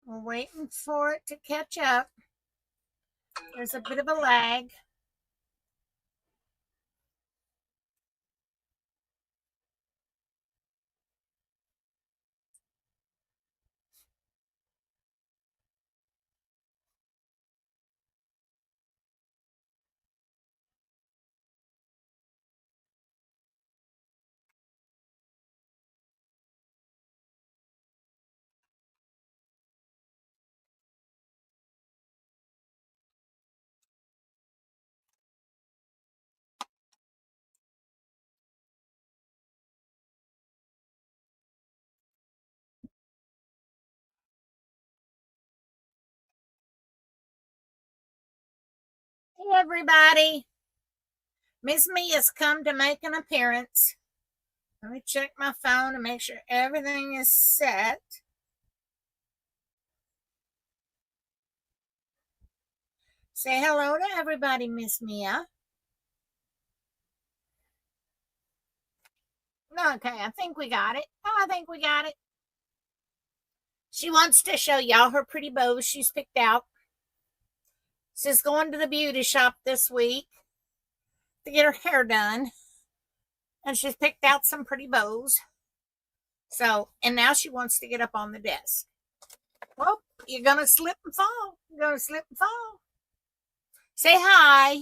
We're waiting for it to catch up. There's a bit of a lag. Hey, everybody. Miss Mia's come to make an appearance. Let me check my phone and make sure everything is set. Say hello to everybody, Miss Mia. Okay, I think we got it. Oh, I think we got it. She wants to show y'all her pretty bows she's picked out. She's going to the beauty shop this week to get her hair done. And she's picked out some pretty bows. So, and now she wants to get up on the desk. Well, you're going to slip and fall. You're going to slip and fall. Say hi.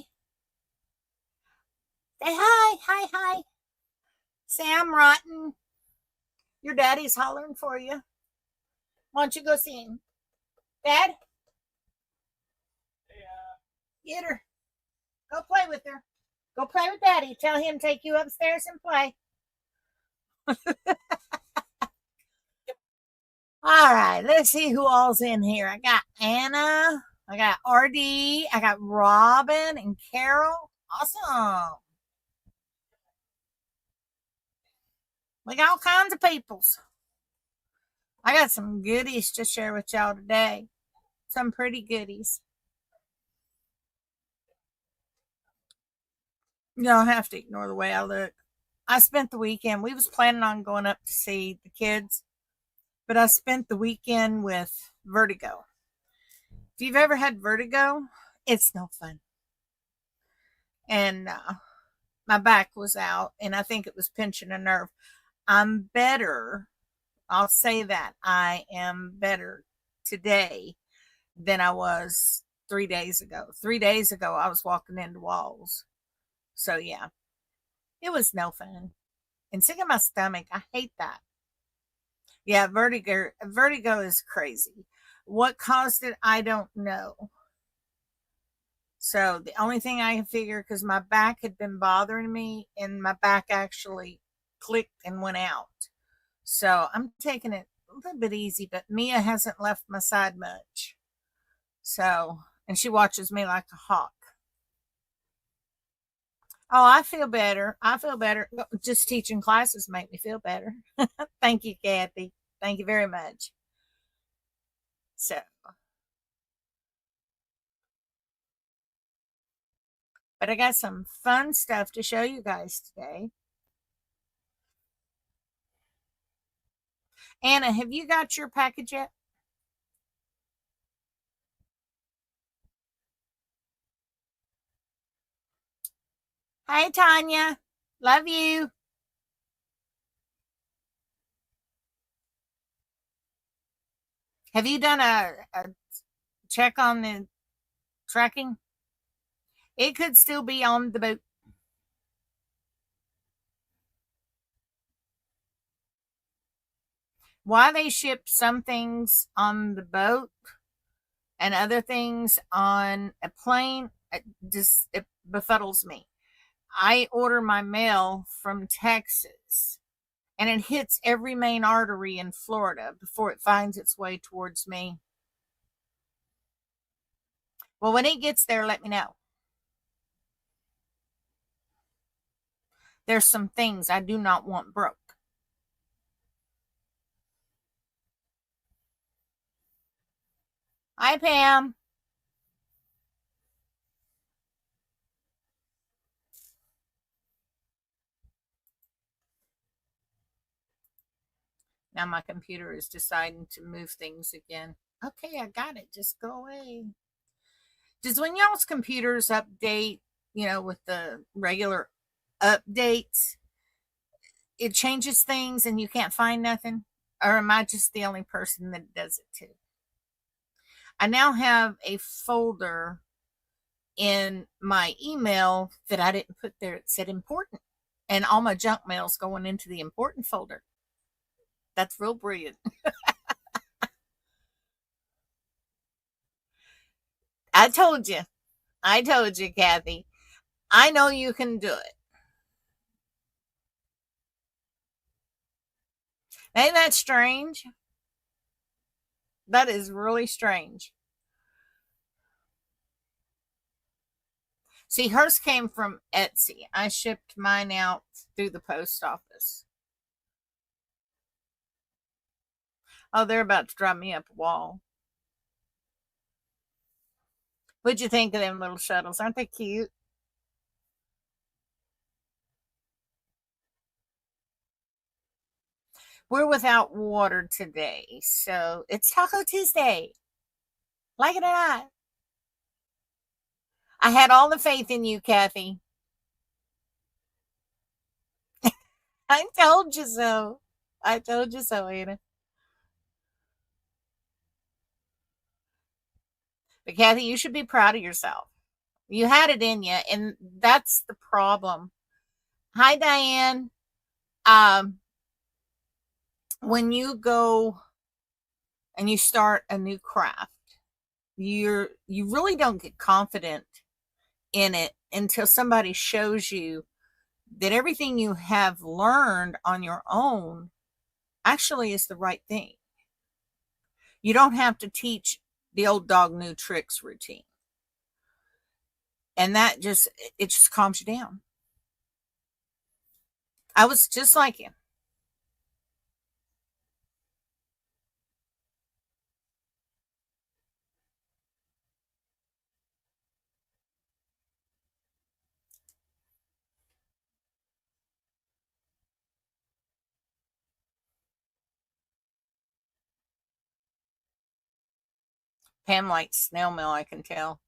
Say hi. Hi, hi. Say I'm rotten. Your daddy's hollering for you. Why don't you go see him? Dad? Get her. Go play with her. Go play with daddy. Tell him to take you upstairs and play. All right, let's see who all's in here. I got Anna, I got RD, I got Robin and Carol. Awesome. We got all kinds of peoples. I got some goodies to share with y'all today. Some pretty goodies. You don't have to ignore the way I look. I spent the weekend. We was planning on going up to see the kids, but I spent the weekend with vertigo. If you've ever had vertigo, it's no fun. And my back was out, and I think it was pinching a nerve. I'm better. I'll say that I am better today than I was 3 days ago. 3 days ago, I was walking into walls. So, yeah, it was no fun. And sick of my stomach. I hate that. Yeah, vertigo is crazy. What caused it, I don't know. So the only thing I can figure, because my back had been bothering me and my back actually clicked and went out. So I'm taking it a little bit easy, but Mia hasn't left my side much. So, and she watches me like a hawk. Oh, I feel better. I feel better. Just teaching classes make me feel better. Thank you, Kathy. Thank you very much. So, but I got some fun stuff to show you guys today. Anna, have you got your package yet? Hi, Tanya. Love you. Have you done a check on the tracking? It could still be on the boat. Why they ship some things on the boat and other things on a plane, it befuddles me. I order my mail from Texas and it hits every main artery in Florida before it finds its way towards me. Well, when it gets there, let me know. There's some things I do not want broke. Hi, Pam. Now my computer is deciding to move things again. Okay, I got it. Just go away. Does when y'all's computers update, with the regular updates, it changes things and you can't find nothing? Or am I just the only person that does it too? I now have a folder in my email that I didn't put there. It said important. And all my junk mail's going into the important folder. That's real brilliant. I told you. I told you, Kathy. I know you can do it. Ain't that strange? That is really strange. See, hers came from Etsy. I shipped mine out through the post office. Oh, they're about to drive me up a wall. What'd you think of them little shuttles? Aren't they cute? We're without water today, so it's Taco Tuesday. Like it or not. I had all the faith in you, Kathy. I told you so. I told you so, Anna. But Kathy, you should be proud of yourself. You had it in you, and that's the problem. Hi, Diane. Um, when you go and you start a new craft, you really don't get confident in it until somebody shows you that everything you have learned on your own actually is the right thing. You don't have to teach the old dog new tricks routine. And it just calms you down. I was just like you. Pam likes snail mail, I can tell.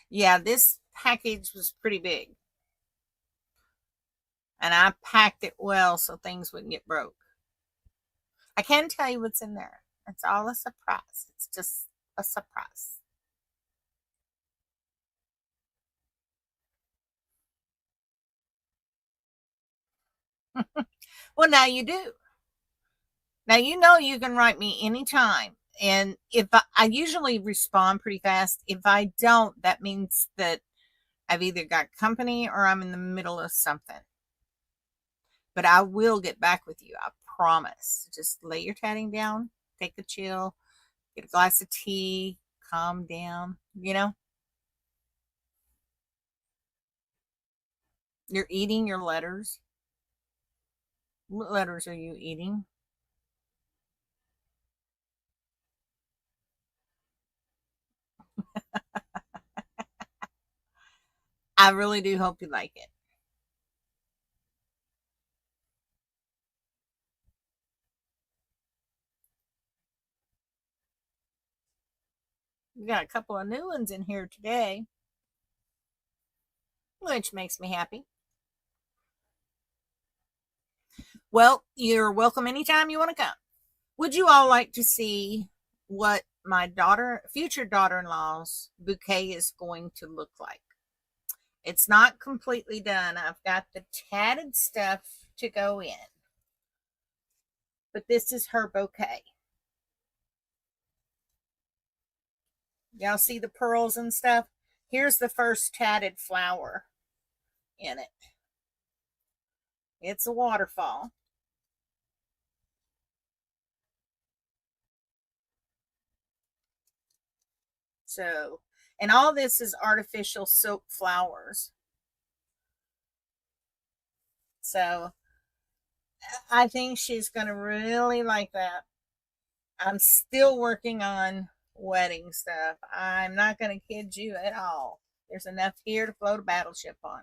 Yeah, this package was pretty big. And I packed it well so things wouldn't get broke. I can't tell you what's in there. It's all a surprise. It's just a surprise. Well, now you do. Now you know you can write me anytime. And if I usually respond pretty fast. If I don't, that means that I've either got company or I'm in the middle of something. But I will get back with you. I promise. Just lay your tatting down, take a chill, get a glass of tea, calm down. You're eating your letters. What letters are you eating? I really do hope you like it. We got a couple of new ones in here today, which makes me happy. Well, you're welcome anytime you want to come. Would you all like to see what my future daughter in law's bouquet is going to look like? It's not completely done. I've got the tatted stuff to go in, but this is her bouquet. Y'all see the pearls and stuff? Here's the first tatted flower in it. It's a waterfall. So, and all this is artificial silk flowers. So, I think she's going to really like that. I'm still working on wedding stuff. I'm not going to kid you at all. There's enough here to float a battleship on.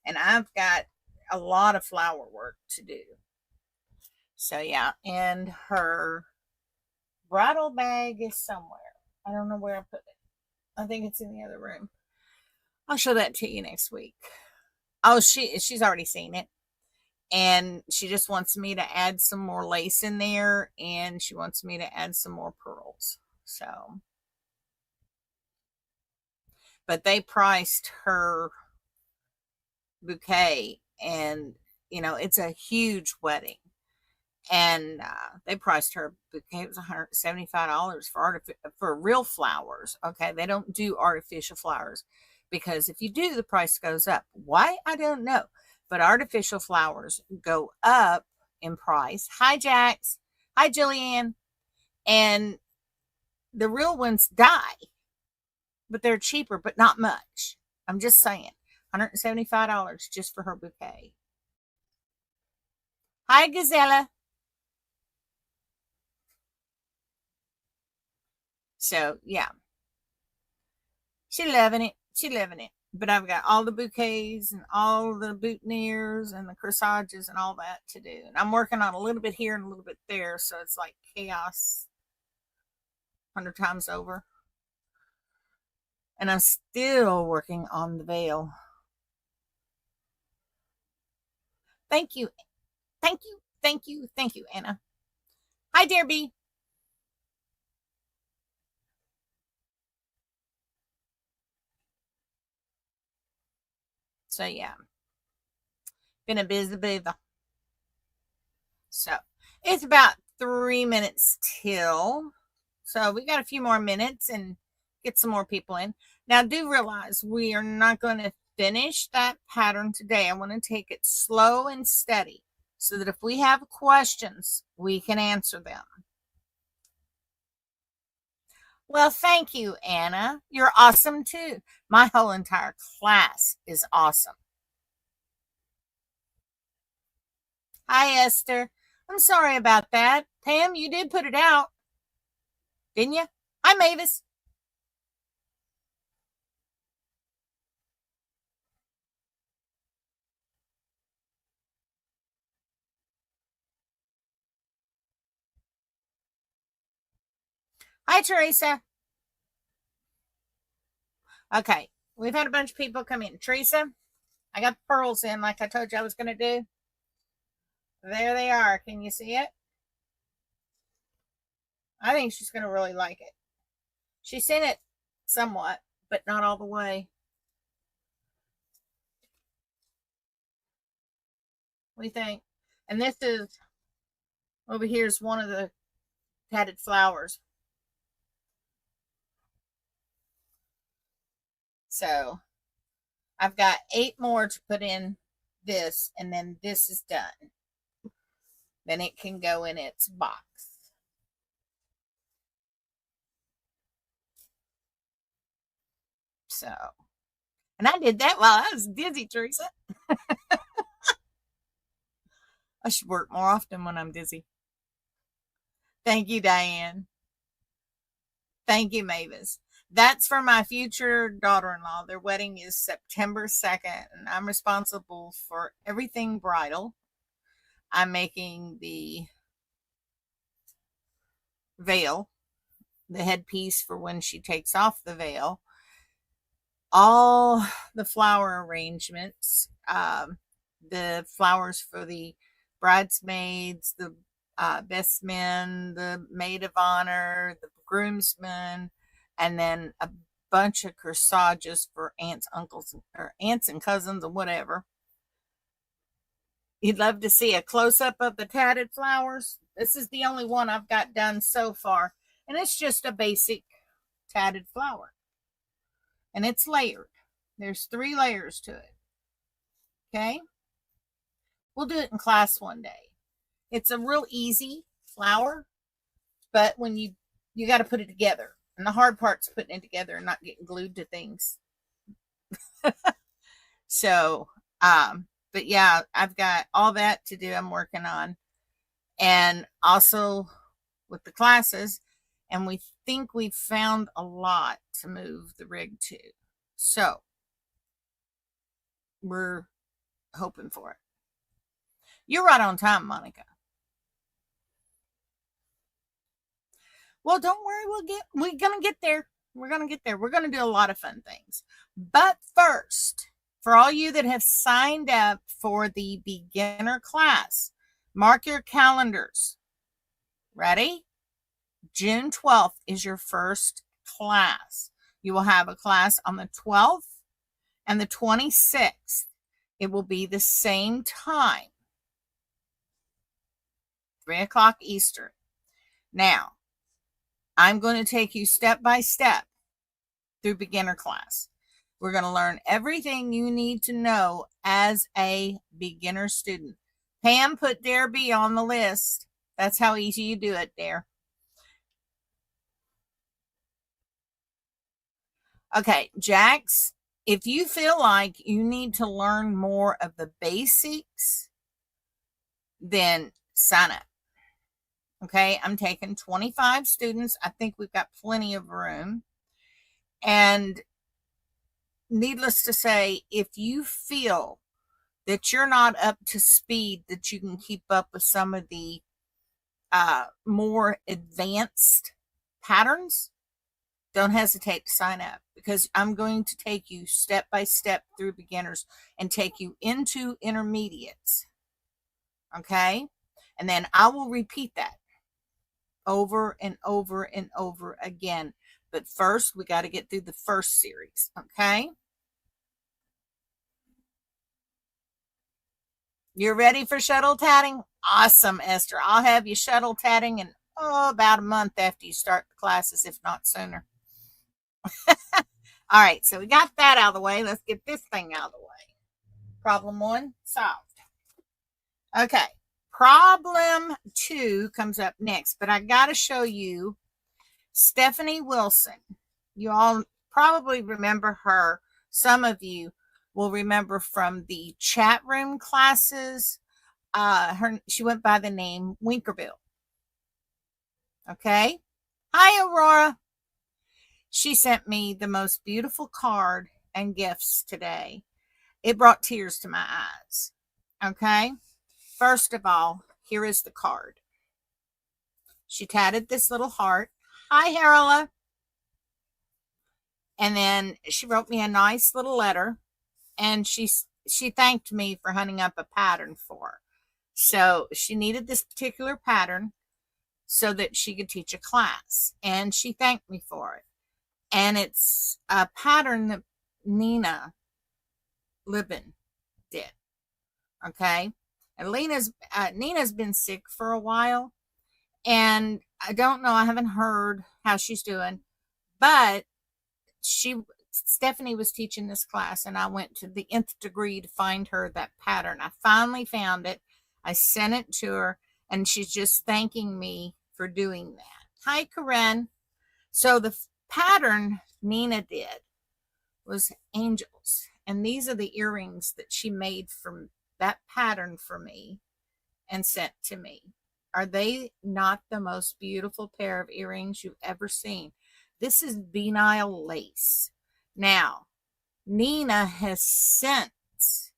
And I've got a lot of flower work to do. So yeah, and her bridal bag is somewhere. I don't know where I put it. I think it's in the other room. I'll show that to you next week. Oh, she's already seen it. And she just wants me to add some more lace in there, and she wants me to add some more pearls. So, but they priced her bouquet, and it's a huge wedding, and they priced her bouquet. It was $175 for real flowers. Okay, they don't do artificial flowers, because if you do, the price goes up. Why? I don't know, but artificial flowers go up in price. Hi, Jax. Hi, Jillian. And the real ones die, but they're cheaper, but not much. I'm just saying, $175 just for her bouquet. Hi, Gazella. So yeah, she loving it. She loving it. But I've got all the bouquets and all the boutonnieres and the corsages and all that to do. And I'm working on a little bit here and a little bit there, so it's like chaos 100 times over. And I'm still working on the veil. Thank you. Thank you. Thank you. Thank you, Anna. Hi, dear B. So yeah, been a busy beaver. So it's about 3 minutes till. So we got a few more minutes and get some more people in. Now, do realize we are not going to finish that pattern today. I want to take it slow and steady so that if we have questions, we can answer them. Well, thank you, Anna. You're awesome too. My whole entire class is awesome. Hi, Esther. I'm sorry about that. Pam, you did put it out, didn't you? Hi, Mavis. Hi, Teresa. Okay, we've had a bunch of people come in. Teresa, I got the pearls in like I told you I was going to do. There they are. Can you see it? I think she's going to really like it. She's seen it somewhat, but not all the way. What do you think? And this is over here is one of the tatted flowers. So I've got 8 more to put in this, and then this is done. Then it can go in its box. So, and I did that while I was dizzy, Teresa. I should work more often when I'm dizzy. Thank you, Diane. Thank you, Mavis. That's for my future daughter in law. Their wedding is September 2nd, and I'm responsible for everything bridal. I'm making the veil, the headpiece for when she takes off the veil, all the flower arrangements, the flowers for the bridesmaids, the best men, the maid of honor, the groomsmen, and then a bunch of corsages for aunts, uncles, or aunts and cousins, or whatever. You'd love to see a close up of the tatted flowers. This is the only one I've got done so far, and it's just a basic tatted flower, and it's layered. There's 3 layers to it. Okay, we'll do it in class one day. It's a real easy flower, but when you got to put it together, and the hard part's putting it together and not getting glued to things. So, but yeah, I've got all that to do. I'm working on, and also with the classes, and we think we've found a lot to move the rig to. So we're hoping for it. You're right on time, Monica. Well, don't worry, we're gonna get there. We're gonna get there. We're gonna do a lot of fun things. But first, for all you that have signed up for the beginner class, mark your calendars. Ready? June 12th is your first class. You will have a class on the 12th and the 26th. It will be the same time, 3 o'clock Eastern. Now, I'm going to take you step by step through beginner class. We're going to learn everything you need to know as a beginner student. Pam put Dare Be on the list. That's how easy you do it, Dare. Okay, Jax, if you feel like you need to learn more of the basics, then sign up. Okay, I'm taking 25 students. I think we've got plenty of room. And needless to say, if you feel that you're not up to speed, that you can keep up with some of the more advanced patterns, don't hesitate to sign up, because I'm going to take you step by step through beginners and take you into intermediates. Okay? And then I will repeat that over and over and over again. But first, we got to get through the first series. Okay? You're ready for shuttle tatting? Awesome, Esther. I'll have you shuttle tatting in about a month after you start the classes, if not sooner. All right, so we got that out of the way. Let's get this thing out of the way. Problem 1 solved. Okay, problem 2 comes up next, but I got to show you Stephanie Wilson. You all probably remember her. Some of you will remember from the chat room classes. She went by the name Winkerbill. Okay. Hi, Aurora. She sent me the most beautiful card and gifts today. It brought tears to my eyes. Okay. First of all, here is the card. She tatted this little heart. Hi, Harala. And then she wrote me a nice little letter, and she thanked me for hunting up a pattern for her. So she needed this particular pattern so that she could teach a class, and she thanked me for it. And it's a pattern that Nina Libin did. Okay. And Nina's been sick for a while, and I don't know, I haven't heard how she's doing, but Stephanie was teaching this class, and I went to the nth degree to find her that pattern. I finally found it. I sent it to her, and she's just thanking me for doing that. Hi, Karen. So the pattern Nina did was angels, and these are the earrings that she made from that pattern for me and sent to me. Are they not the most beautiful pair of earrings you've ever seen? This is vinyl lace. Now, Nina has since,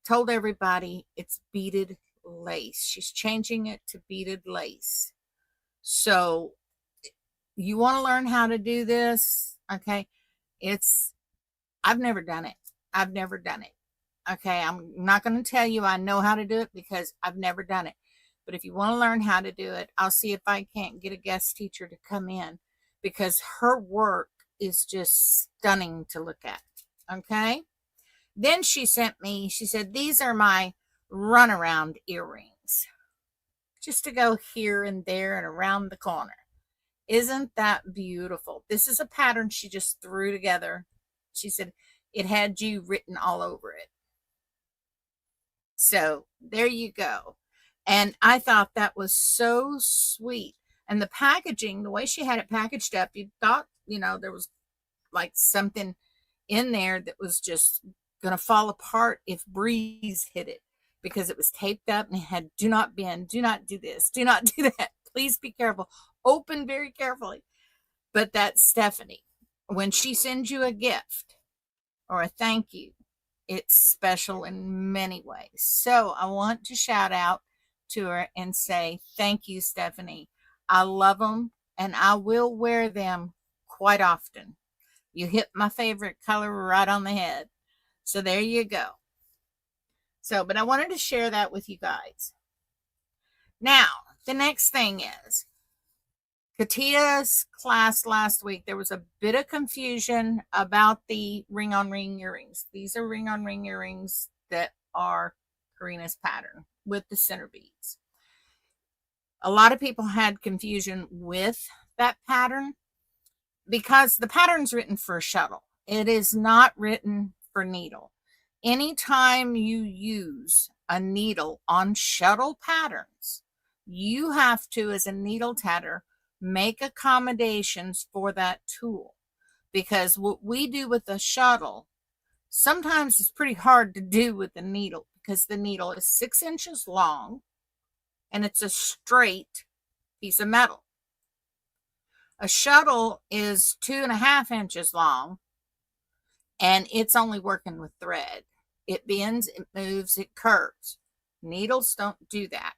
told everybody it's beaded lace. She's changing it to beaded lace. So you want to learn how to do this, okay? I've never done it. Okay, I'm not going to tell you I know how to do it because I've never done it. But if you want to learn how to do it, I'll see if I can't get a guest teacher to come in, because her work is just stunning to look at. Okay. Then she said, these are my runaround earrings, just to go here and there and around the corner. Isn't that beautiful? This is a pattern she just threw together. She said it had you written all over it. So there you go. And I thought that was so sweet. And the packaging, the way she had it packaged up, you thought, there was like something in there that was just going to fall apart if breeze hit it, because it was taped up and it had do not bend, do not do this, do not do that. Please be careful. Open very carefully. But that's Stephanie. When she sends you a gift or a thank you, it's special in many ways. So I want to shout out to her and say, thank you, Stephanie. I love them, and I will wear them quite often. You hit my favorite color right on the head. So there you go. So, but I wanted to share that with you guys. Now, the next thing is Katia's class last week. There was a bit of confusion about the ring on ring earrings. These are ring on ring earrings that are Karina's pattern with the center beads. A lot of people had confusion with that pattern because the pattern's written for a shuttle. It is not written for needle. Anytime you use a needle on shuttle patterns, you have to, as a needle tatter, make accommodations for that tool, because what we do with a shuttle sometimes it's pretty hard to do with the needle, because the needle is 6 inches long and it's a straight piece of metal. A shuttle is 2.5 inches long and it's only working with thread. It bends, it moves, it curves. Needles don't do that.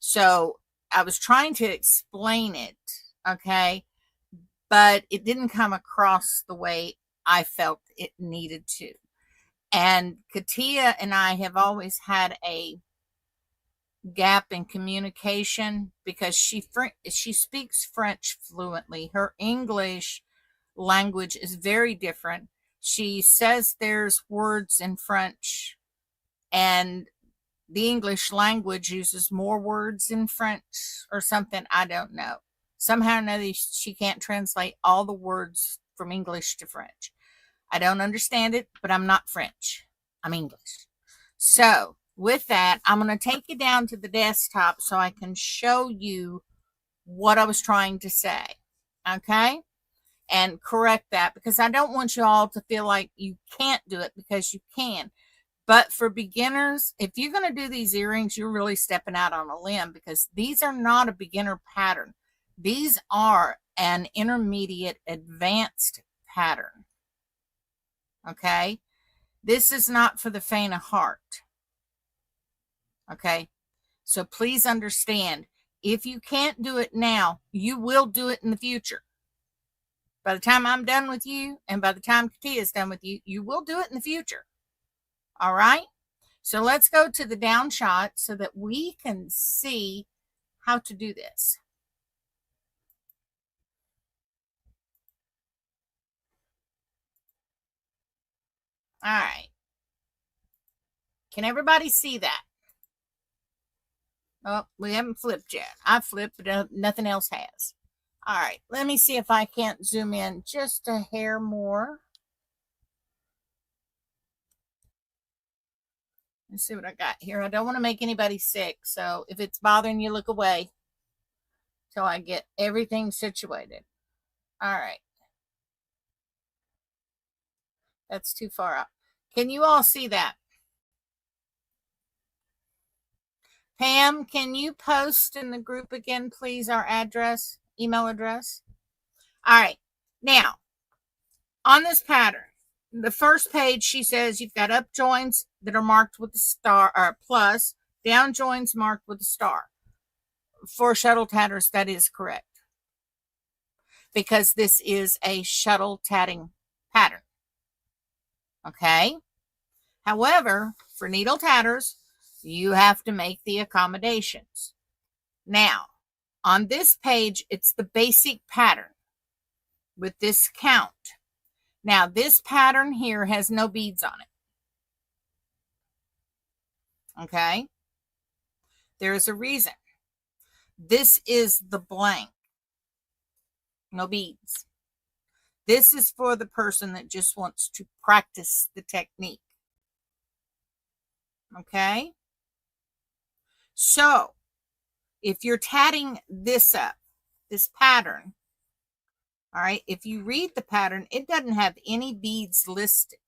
So I was trying to explain it, okay, but it didn't come across the way I felt it needed to. And Katia and I have always had a gap in communication because she speaks French fluently. Her English language is very different. She says there's words in French, and the English language uses more words in French or something. I don't know. Somehow or another, she can't translate all the words from English to French. I don't understand it, but I'm not French. I'm English. So with that, I'm going to take you down to the desktop so I can show you what I was trying to say. Okay? And correct that, because I don't want you all to feel like you can't do it, because you can. But for beginners, if you're going to do these earrings, you're really stepping out on a limb, because these are not a beginner pattern. These are an intermediate advanced pattern. Okay? This is not for the faint of heart. Okay? So please understand, if you can't do it now, you will do it in the future. By the time I'm done with you, and by the time Katia is done with you, you will do it in the future. All right? So let's go to the down shot so that we can see how to do this. All right. Can everybody see that? Oh, we haven't flipped yet. I flipped, but nothing else has. All right. Let me see if I can't zoom in just a hair more. Let's see what I got here. I don't want to make anybody sick, so if it's bothering you, look away till I get everything situated. All right. That's too far up. Can you all see that? Pam, can you post in the group again, please, our address, email address? All right. Now, on this pattern, the first page, she says you've got up joints that are marked with the star or plus, down joints marked with the star. For shuttle tatters, that is correct, because this is a shuttle tatting pattern. Okay. However, for needle tatters, you have to make the accommodations. Now, on this page, it's the basic pattern with this count. Now, this pattern here has no beads on it. Okay? There is a reason. This is the blank. No beads. This is for the person that just wants to practice the technique. Okay? So, if you're tatting this up, this pattern, all right, if you read the pattern, it doesn't have any beads listed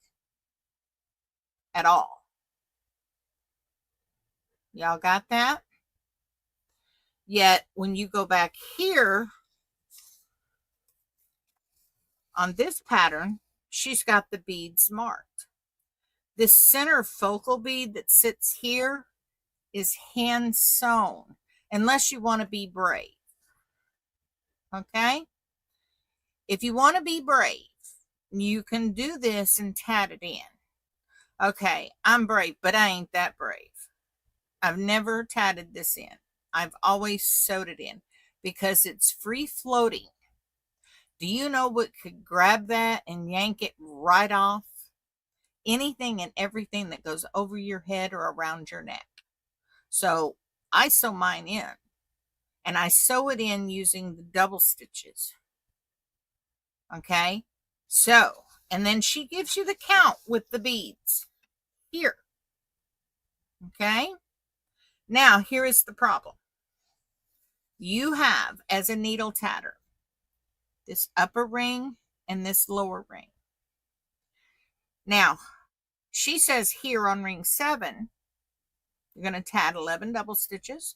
at all. Y'all got that? Yet, when you go back here on this pattern, she's got the beads marked. This center focal bead that sits here is hand sewn, unless you want to be brave. Okay? If you want to be brave, you can do this and tat it in. Okay, I'm brave, but I ain't that brave. I've never tatted this in. I've always sewed it in because it's free floating. Do you know what could grab that and yank it right off? Anything and everything that goes over your head or around your neck. So I sew mine in, and I sew it in using the double stitches. Okay, so, and then she gives you the count with the beads here. Okay, now here is the problem. You have, as a needle tatter, this upper ring and this lower ring. Now, she says here on ring 7, you're going to tat 11 double stitches.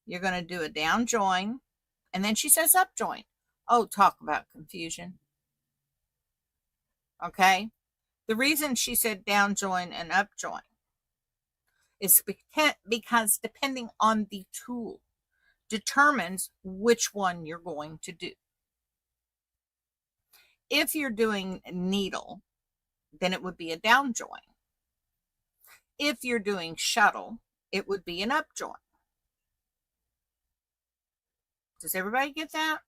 You're going to do a down join, and then she says up join. Oh, talk about confusion. Okay, the reason she said down join and up join is because depending on the tool determines which one you're going to do. If you're doing needle, then it would be a down join. If you're doing shuttle, it would be an up join. Does everybody get that?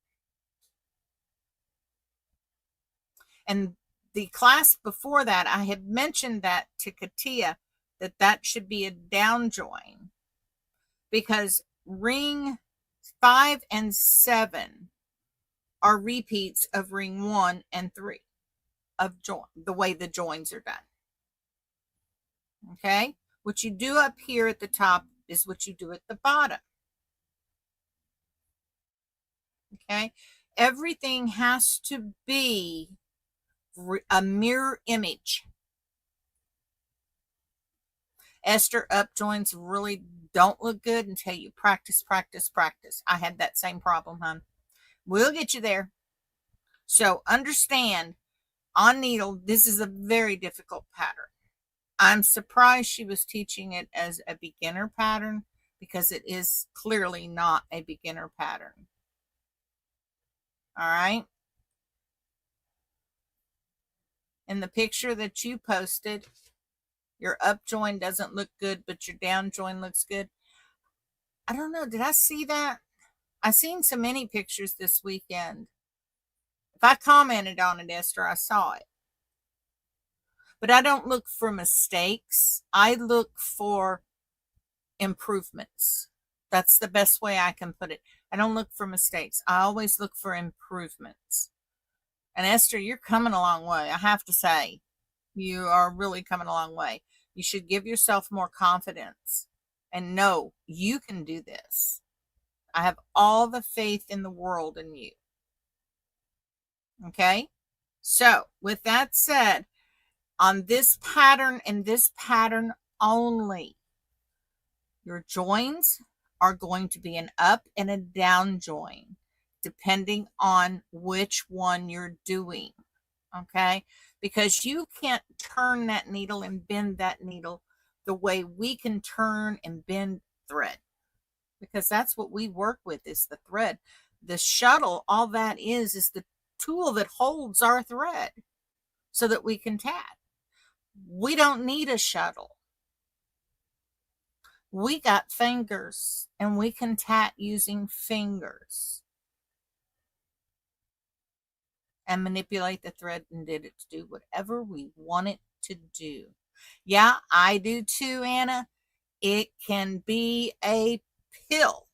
And the class before that, I had mentioned that to Katia, that should be a down join, because ring 5 and 7 are repeats of ring 1 and 3 of join, the way the joins are done. Okay, what you do up here at the top is what you do at the bottom. Okay, everything has to be a mirror image. Esther, up joins really don't look good until you practice. I had that same problem, hon. We'll get you there. So understand, on needle, this is a very difficult pattern. I'm surprised she was teaching it as a beginner pattern, because it is clearly not a beginner pattern. All right. In the picture that you posted, your up join doesn't look good, but your down join looks good. I don't know. Did I see that? I seen so many pictures this weekend. If I commented on it, Esther, I saw it. But I don't look for mistakes. I look for improvements. That's the best way I can put it. I don't look for mistakes. I always look for improvements. And Esther, you're coming a long way. I have to say, you are really coming a long way. You should give yourself more confidence and know you can do this. I have all the faith in the world in you. Okay? So, with that said, on this pattern and this pattern only, your joins are going to be an up and a down join, depending on which one you're doing. Okay? Because you can't turn that needle and bend that needle the way we can turn and bend thread, because that's what we work with, is the thread. The shuttle, all that is the tool that holds our thread so that we can tat. We don't need a shuttle. We got fingers, and we can tat using fingers and manipulate the thread and did it to do whatever we want it to do. Yeah, I do too, Anna. It can be a pill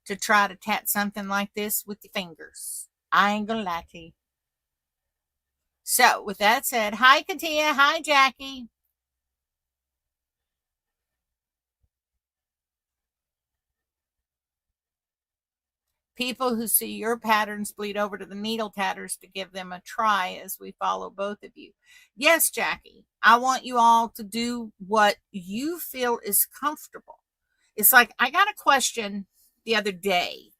to try to tat something like this with your fingers. I ain't gonna lie to you. So, with that said, hi, Katia. Hi, Jackie. People who see your patterns bleed over to the needle tatters to give them a try as we follow both of you. Yes, Jackie, I want you all to do what you feel is comfortable. It's like, I got a question the other day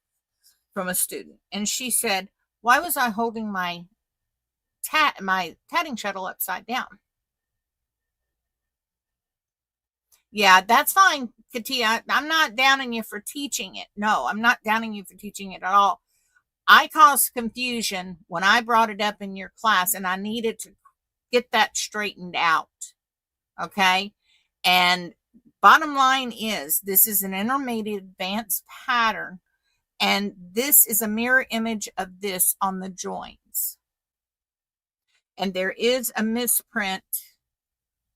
from a student, and she said, why was I holding my tatting shuttle upside down? Yeah, that's fine, Katia. I'm not downing you for teaching it. No, I'm not downing you for teaching it at all. I caused confusion when I brought it up in your class, and I needed to get that straightened out. Okay. And bottom line is, this is an intermediate advanced pattern, and this is a mirror image of this on the joins. And there is a misprint,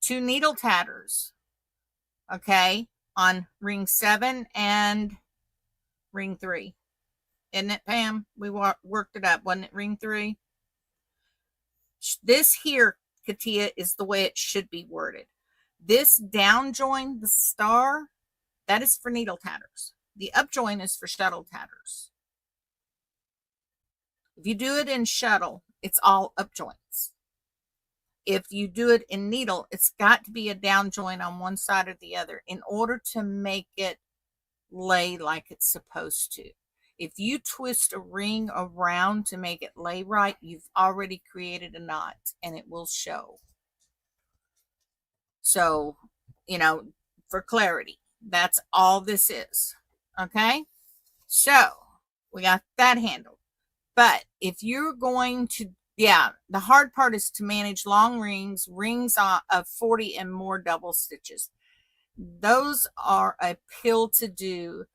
2 needle tatters, okay, on ring 7 and ring 3. Isn't it, Pam? We worked it up, wasn't it, ring 3? This here, Katia, is the way it should be worded. This down join, the star, that is for needle tatters. The up join is for shuttle tatters. If you do it in shuttle, it's all up joints. If you do it in needle, it's got to be a down join on one side or the other in order to make it lay like it's supposed to. If you twist a ring around to make it lay right, you've already created a knot and it will show. So, you know, for clarity, that's all this is. Okay? So, we got that handled. But if you're going to, the hard part is to manage long rings of 40 and more double stitches. Those are a pill to do.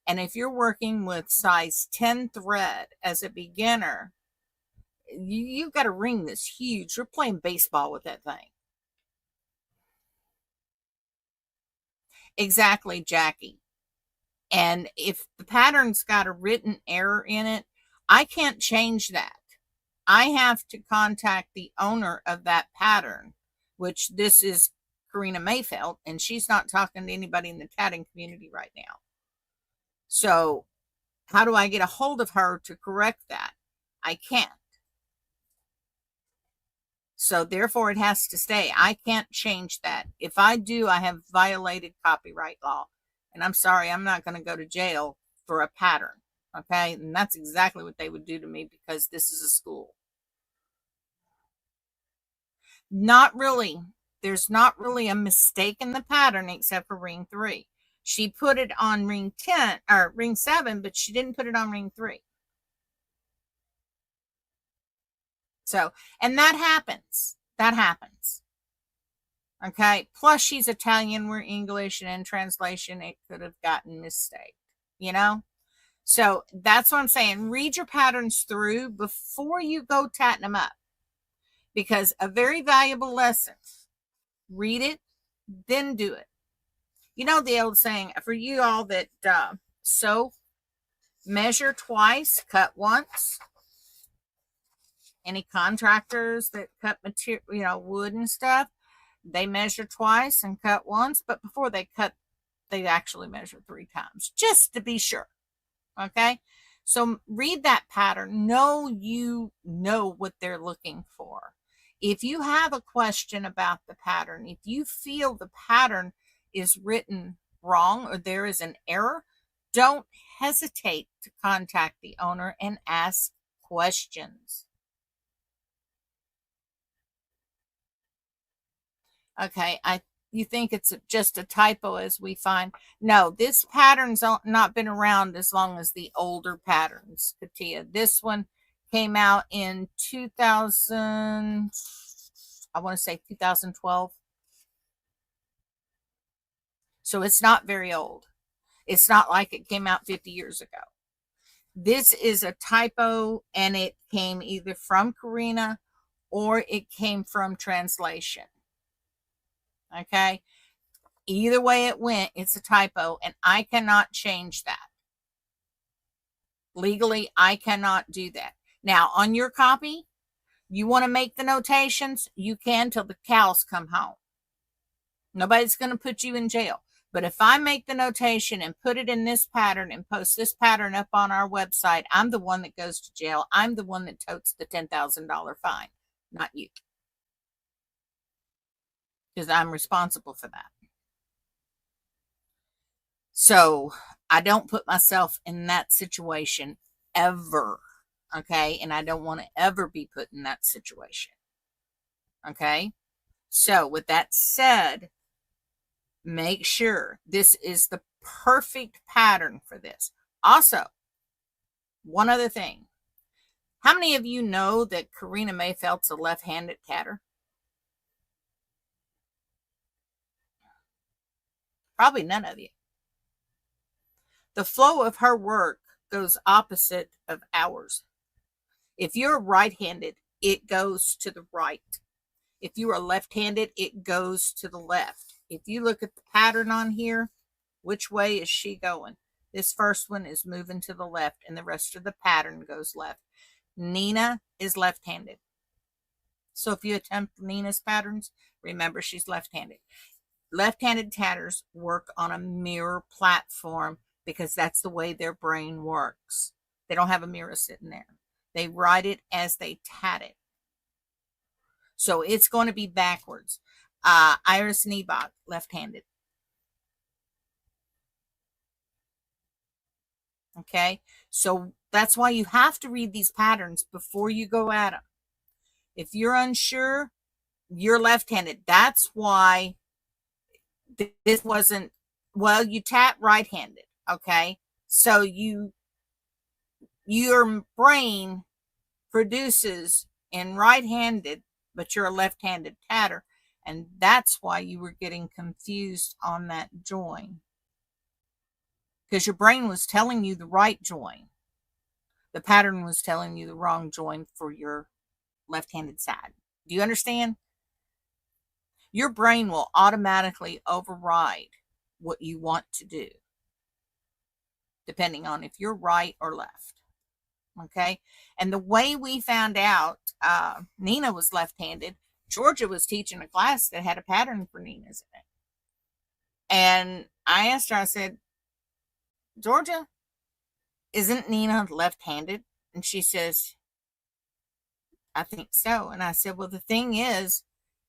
And if you're working with size 10 thread as a beginner, you've got a ring that's huge. You're playing baseball with that thing. Exactly, Jackie. And if the pattern's got a written error in it, I can't change that. I have to contact the owner of that pattern, which this is Karina Mayfeld, and she's not talking to anybody in the tatting community right now. So how do I get a hold of her to correct that? I can't. So therefore it has to stay. I can't change that. If I do, I have violated copyright law. And I'm sorry, I'm not going to go to jail for a pattern. Okay. And that's exactly what they would do to me because this is a school. Not really. There's not really a mistake in the pattern except for ring 3. She put it on ring 10 or ring 7, but she didn't put it on ring 3. So, and that happens. That happens. Okay. Plus she's Italian, we're English, and in translation, it could have gotten mistake, you know? So that's what I'm saying. Read your patterns through before you go tatting them up, because a very valuable lesson, read it, then do it. You know, the old saying for you all that sew, measure twice, cut once. Any contractors that cut material, you know, wood and stuff, they measure twice and cut once, but before they cut, they actually measure 3 times just to be sure. Okay. So read that pattern. You know what they're looking for. If you have a question about the pattern, if you feel the pattern is written wrong or there is an error, don't hesitate to contact the owner and ask questions. Okay, you think it's just a typo as we find. No, this pattern's not been around as long as the older patterns, Katia. This one came out in 2000, I want to say 2012. So it's not very old. It's not like it came out 50 years ago. This is a typo, and it came either from Karina or it came from translation. Okay. Either way it went, it's a typo, and I cannot change that. Legally, I cannot do that. Now, on your copy, you want to make the notations, you can till the cows come home. Nobody's going to put you in jail. But if I make the notation and put it in this pattern and post this pattern up on our website, I'm the one that goes to jail. I'm the one that totes the $10,000 fine, not you. Because I'm responsible for that. So I don't put myself in that situation ever. Okay. And I don't want to ever be put in that situation. Okay. So with that said, make sure this is the perfect pattern for this. Also, one other thing. How many of you know that Karina Mayfeld's a left-handed tatter? Probably none of you. The flow of her work goes opposite of ours. If you're right-handed, it goes to the right. If you are left-handed, it goes to the left. If you look at the pattern on here, which way is she going? This first one is moving to the left, and the rest of the pattern goes left. Nina is left-handed. So if you attempt Nina's patterns, remember she's left-handed. Left-handed tatters work on a mirror platform because that's the way their brain works. They don't have a mirror sitting there. They write it as they tat it. So it's going to be backwards. Iris Nebach, left-handed. Okay, so that's why you have to read these patterns before you go at them. If you're unsure, you're left-handed. That's why this wasn't, well, you tat right-handed. Okay, so your brain produces in right-handed, but you're a left-handed tatter, and that's why you were getting confused on that join, because your brain was telling you the right join. The pattern was telling you the wrong join for your left-handed side. Do you understand? Your brain will automatically override what you want to do, depending on if you're right or left. Okay, and the way we found out Nina was left-handed, Georgia was teaching a class that had a pattern for Nina's in it. And I asked her, I said, Georgia, isn't Nina left-handed? And she says, I think so. And I said, well, the thing is,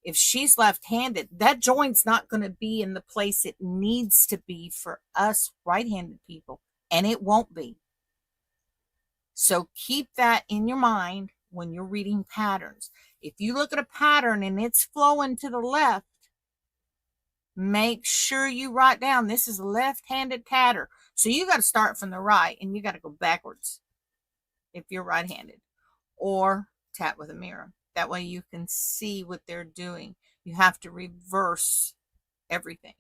if she's left-handed, that joint's not going to be in the place it needs to be for us right-handed people, and it won't be. So keep that in your mind when you're reading patterns. If you look at a pattern and it's flowing to the left, make sure you write down this is a left-handed tatter. So you got to start from the right and you got to go backwards if you're right-handed, or tat with a mirror. That way you can see what they're doing. You have to reverse everything.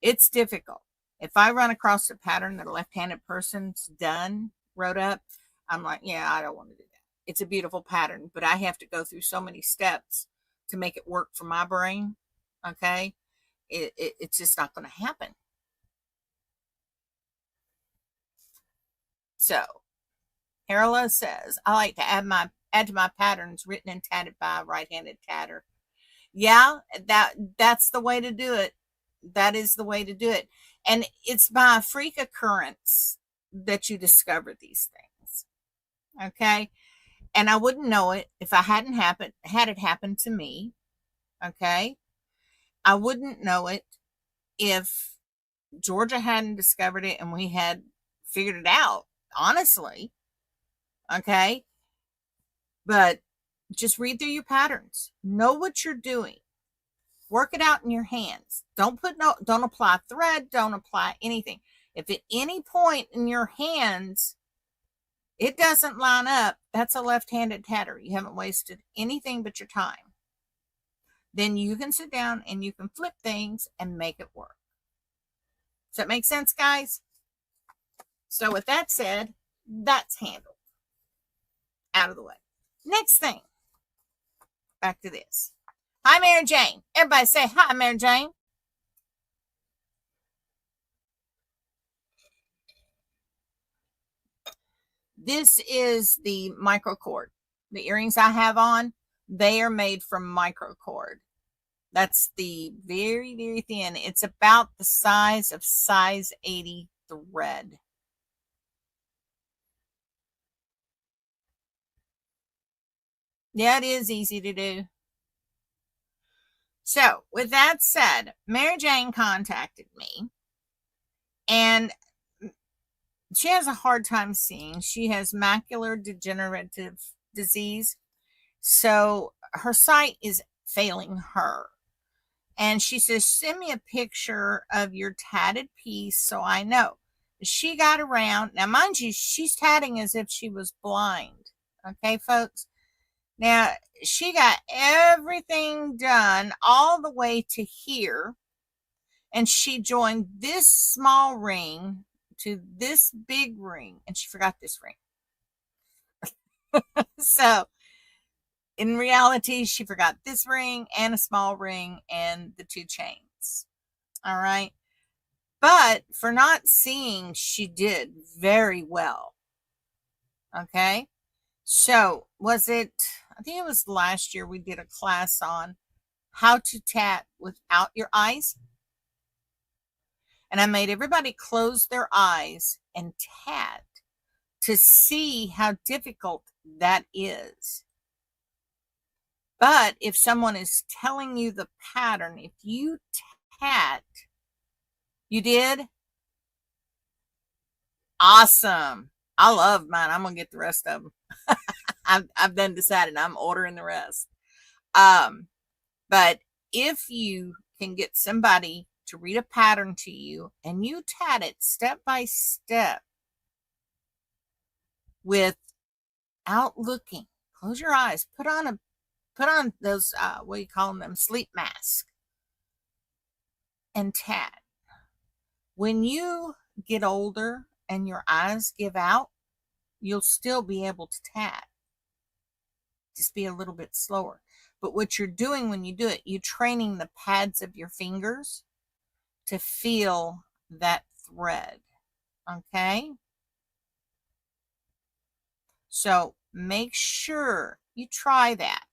It's difficult. If I run across a pattern that a left-handed person's wrote up, I'm like, yeah, I don't want to do that. It's a beautiful pattern, but I have to go through so many steps to make it work for my brain. Okay, it's just not going to happen. So Harala says, I like to add to my patterns written and tatted by a right-handed tatter. Yeah, that's the way to do it. That is the way to do it. And it's by a freak occurrence that you discover these things. Okay. And I wouldn't know it if I had it happen to me. Okay. I wouldn't know it if Georgia hadn't discovered it and we had figured it out, honestly. Okay. But just read through your patterns. Know what you're doing. Work it out in your hands. Don't apply thread. Don't apply anything. If at any point in your hands it doesn't line up, that's a left-handed tatter. You haven't wasted anything but your time. Then you can sit down and you can flip things and make it work. Does that make sense, guys? So with that said, that's handled. Out of the way. Next thing. Back to this. Hi, Mary Jane. Everybody say hi, Mary Jane. This is the microcord. The earrings I have on, they are made from microcord. That's the very, very thin. It's about the size of size 80 thread. Yeah, it is easy to do. So with that said, Mary Jane contacted me and she has a hard time seeing. She has macular degenerative disease. So her sight is failing her. And she says, send me a picture of your tatted piece so I know. she got around. Now, mind you, she's tatting as if she was blind. Okay, folks? Now, she got everything done all the way to here, and she joined this small ring to this big ring, and she forgot this ring. So, in reality, she forgot this ring and a small ring and the 2 chains. All right. But for not seeing, she did very well. Okay. So, was it, I think it was last year we did a class on how to tat without your eyes. And I made everybody close their eyes and tat to see how difficult that is. But if someone is telling you the pattern, if you tat, you did? Awesome. I love mine. I'm going to get the rest of them. I've done decided I'm ordering the rest. But if you can get somebody to read a pattern to you and you tat it step by step without looking, close your eyes, put on those what do you call them, sleep mask, and tat. When you get older and your eyes give out, you'll still be able to tat, just be a little bit slower. But what you're doing when you do it, you're training the pads of your fingers to feel that thread. Okay? So make sure you try that,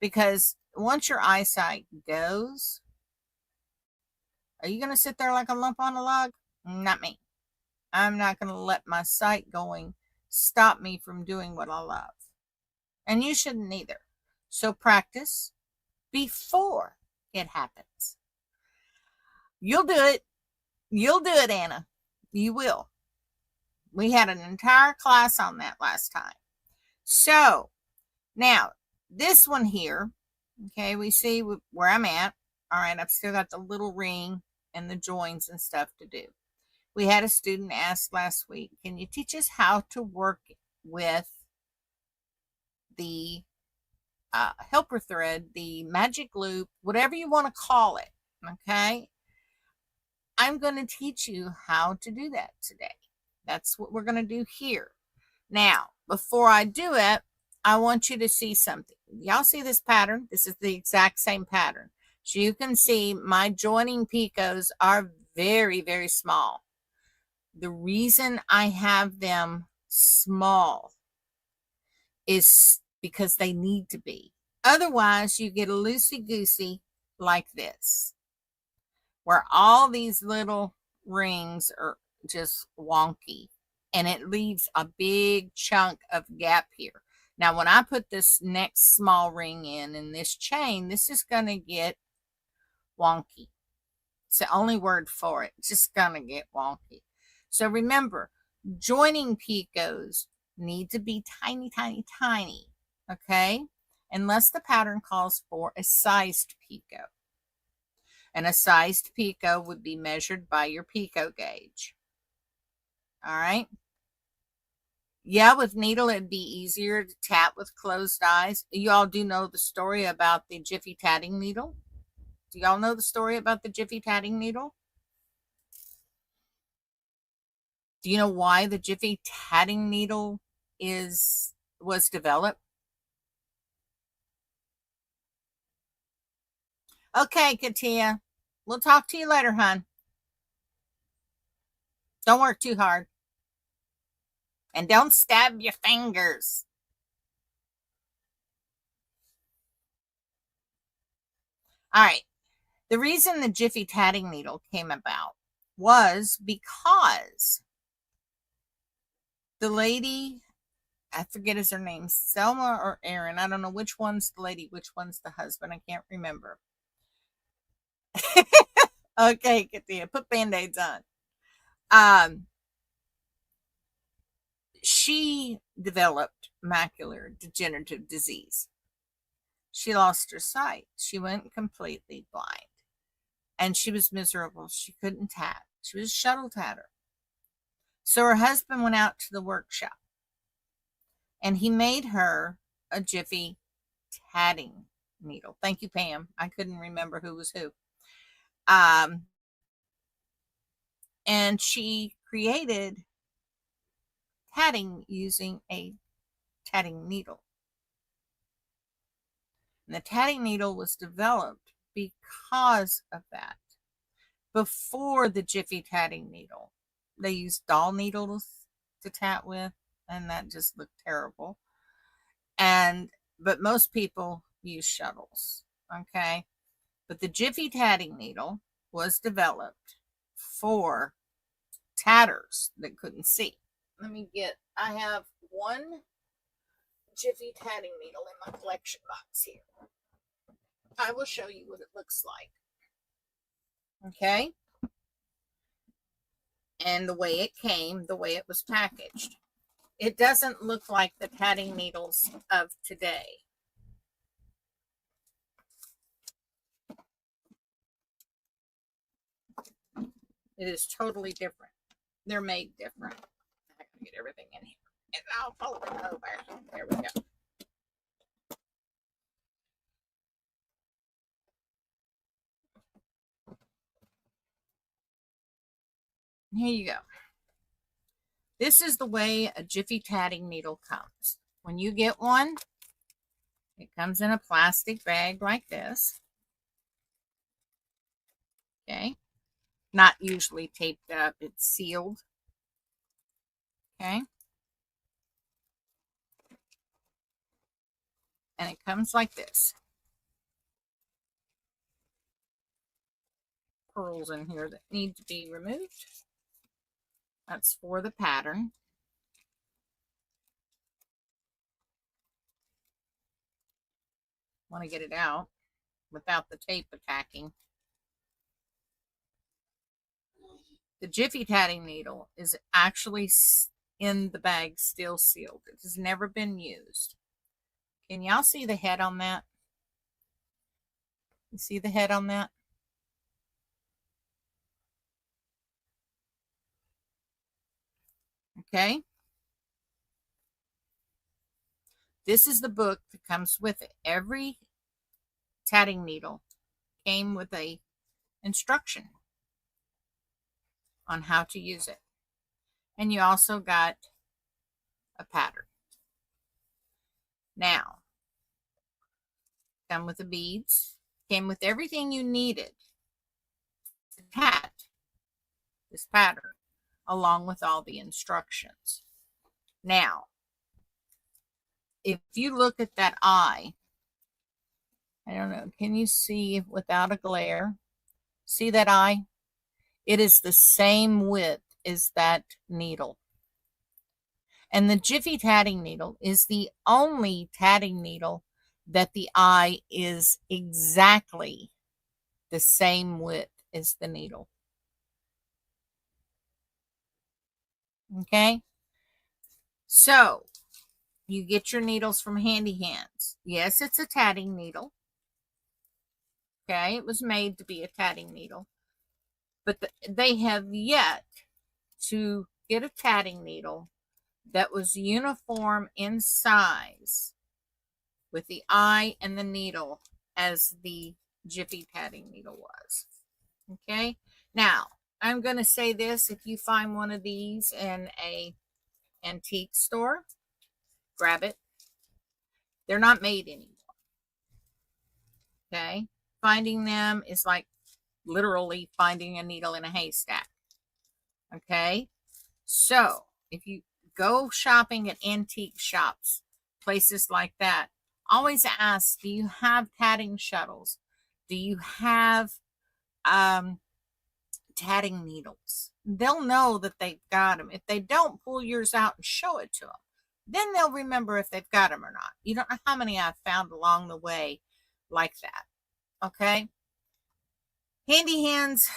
because once your eyesight goes, are you going to sit there like a lump on a log? Not me. I'm not going to let my sight going stop me from doing what I love. And you shouldn't either. So practice before it happens. You'll do it. You'll do it, Anna. You will. We had an entire class on that last time. So now this one here, okay, we see where I'm at. All right, I've still got the little ring and the joins and stuff to do. We had a student ask last week, can you teach us how to work with the helper thread, the magic loop, whatever you want to call it, okay? I'm going to teach you how to do that today. That's what we're going to do here. Now, before I do it, I want you to see something. Y'all see this pattern? This is the exact same pattern. So you can see my joining picots are very, very small. The reason I have them small is because they need to be. Otherwise, you get a loosey-goosey like this, where all these little rings are just wonky, and it leaves a big chunk of gap here. Now, when I put this next small ring in this chain, this is going to get wonky. It's the only word for it. It's just going to get wonky. So remember, joining picots need to be tiny, tiny, tiny, okay? Unless the pattern calls for a sized picot. And a sized picot would be measured by your picot gauge. All right? Yeah, with needle, it'd be easier to tat with closed eyes. You all do know the story about the Jiffy tatting needle? Do y'all know the story about the Jiffy tatting needle? Do you know why the Jiffy tatting needle was developed? Okay, Katia. We'll talk to you later, hon. Don't work too hard. And don't stab your fingers. All right. The reason the Jiffy tatting needle came about was because the lady, I forget her name, Selma or Erin. I don't know which one's the lady, which one's the husband. I can't remember. Okay, Katia, put Band-Aids on. She developed macular degenerative disease. She lost her sight. She went completely blind. And she was miserable. She couldn't tat. She was a shuttle tatter. So her husband went out to the workshop and he made her a Jiffy tatting needle. Thank you, Pam. I couldn't remember who was who. And she created tatting using a tatting needle. And the tatting needle was developed because of that. Before the Jiffy tatting needle, they used doll needles to tat with, and that just looked terrible. But most people use shuttles, okay? But the Jiffy tatting needle was developed for tatters that couldn't see. I have one Jiffy tatting needle in my collection box here. I will show you what it looks like. Okay? And the way it came, the way it was packaged. It doesn't look like the tatting needles of today. It is totally different. They're made different. I can get everything in here. And I'll fold it over. There we go. Here you go. This is the way a Jiffy tatting needle comes. When you get one, it comes in a plastic bag like this. Okay. Not usually taped up. It's sealed. Okay. And it comes like this. Pearls in here that need to be removed. That's for the pattern. Want to get it out without the tape attacking. The Jiffy tatting needle is actually in the bag, still sealed. It has never been used. Can y'all see the head on that? You see the head on that? Okay. This is the book that comes with it. Every tatting needle came with a instruction on how to use it. And you also got a pattern. Now, come with the beads, came with everything you needed to tat this pattern, along with all the instructions. Now, if you look at that eye, I don't know, can you see without a glare? See that eye? It is the same width as that needle. And the Jiffy tatting needle is the only tatting needle that the eye is exactly the same width as the needle. Okay? So, you get your needles from Handy Hands. Yes, it's a tatting needle. Okay, it was made to be a tatting needle. But they have yet to get a tatting needle that was uniform in size with the eye and the needle as the Jiffy tatting needle was. Okay, now I'm going to say this: if you find one of these in a antique store, grab it. They're not made anymore. Okay, finding them is like literally finding a needle in a haystack. Okay, so if you go shopping at antique shops, places like that, always ask, do you have tatting shuttles? Do you have tatting needles? They'll know that they've got them. If they don't, pull yours out and show it to them. Then they'll remember if they've got them or not. You don't know how many I've found along the way like that. Okay? Handy Hands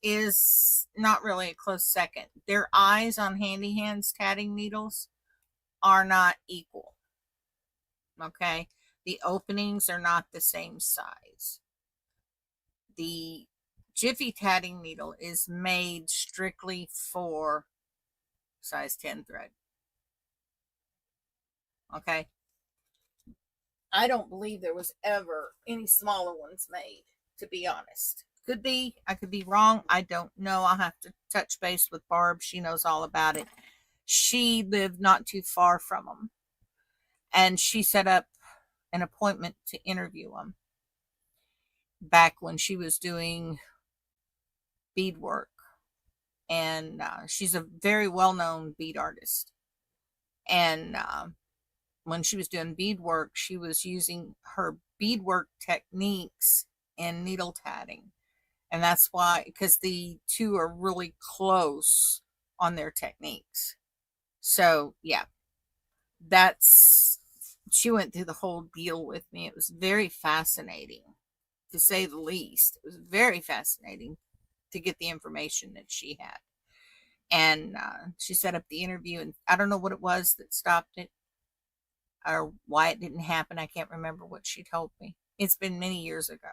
is not really a close second. Their eyes on Handy Hands tatting needles are not equal. Okay? The openings are not the same size. The Jiffy tatting needle is made strictly for size 10 thread. Okay. I don't believe there was ever any smaller ones made, to be honest. Could be. I could be wrong. I don't know. I'll have to touch base with Barb. She knows all about it. She lived not too far from them. And she set up an appointment to interview them back when she was doing beadwork. And she's a very well-known bead artist. And when she was doing beadwork, she was using her beadwork techniques in needle tatting. And that's why, because the two are really close on their techniques. So, yeah, she went through the whole deal with me. It was very fascinating, to say the least. It was very fascinating to get the information that she had. And she set up the interview, and I don't know what it was that stopped it or why it didn't happen. I can't remember what she told me. It's been many years ago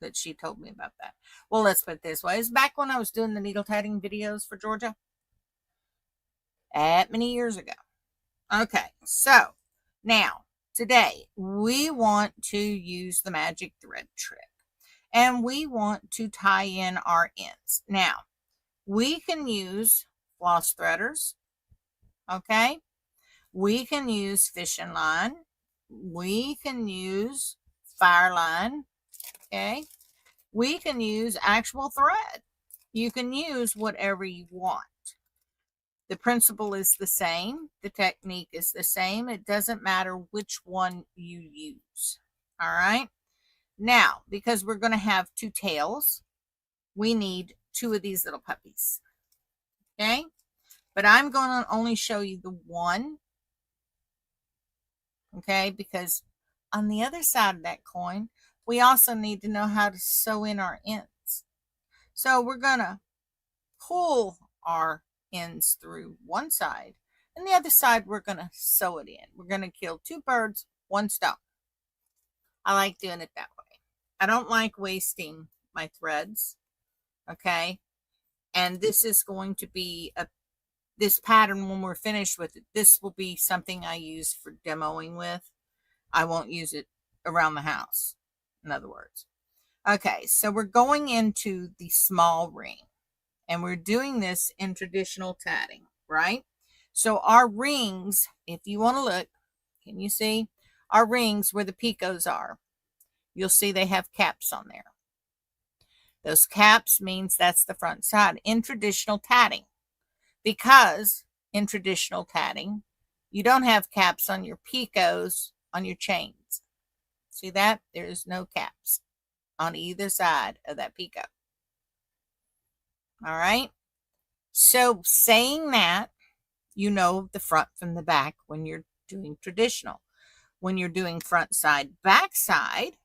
that she told me about that. Well, let's put it this way. It's back when I was doing the needle tatting videos for Georgia. Many years ago. Okay, so now, today, we want to use the magic thread trick. And we want to tie in our ends. Now, we can use floss threaders. Okay? We can use fishing line. We can use fire line. Okay? We can use actual thread. You can use whatever you want. The principle is the same. The technique is the same. It doesn't matter which one you use. All right? Now, because we're going to have two tails, we need two of these little puppies. Okay? But I'm going to only show you the one. Okay? Because on the other side of that coin, we also need to know how to sew in our ends. So we're going to pull our ends through one side, and the other side we're going to sew it in. We're going to kill two birds, one stone. I like doing it that way. I don't like wasting my threads. Okay? And this is going to be this pattern when we're finished with it. This will be something I use for demoing with. I won't use it around the house, in other words. Okay, so we're going into the small ring. And we're doing this in traditional tatting, right? So our rings, if you want to look, can you see? Our rings where the picots are, you'll see they have caps on there. Those caps means that's the front side in traditional tatting. Because in traditional tatting, you don't have caps on your picots on your chains. See that? There's no caps on either side of that picot. All right. So saying that, you know the front from the back when you're doing traditional. When you're doing front side, back side,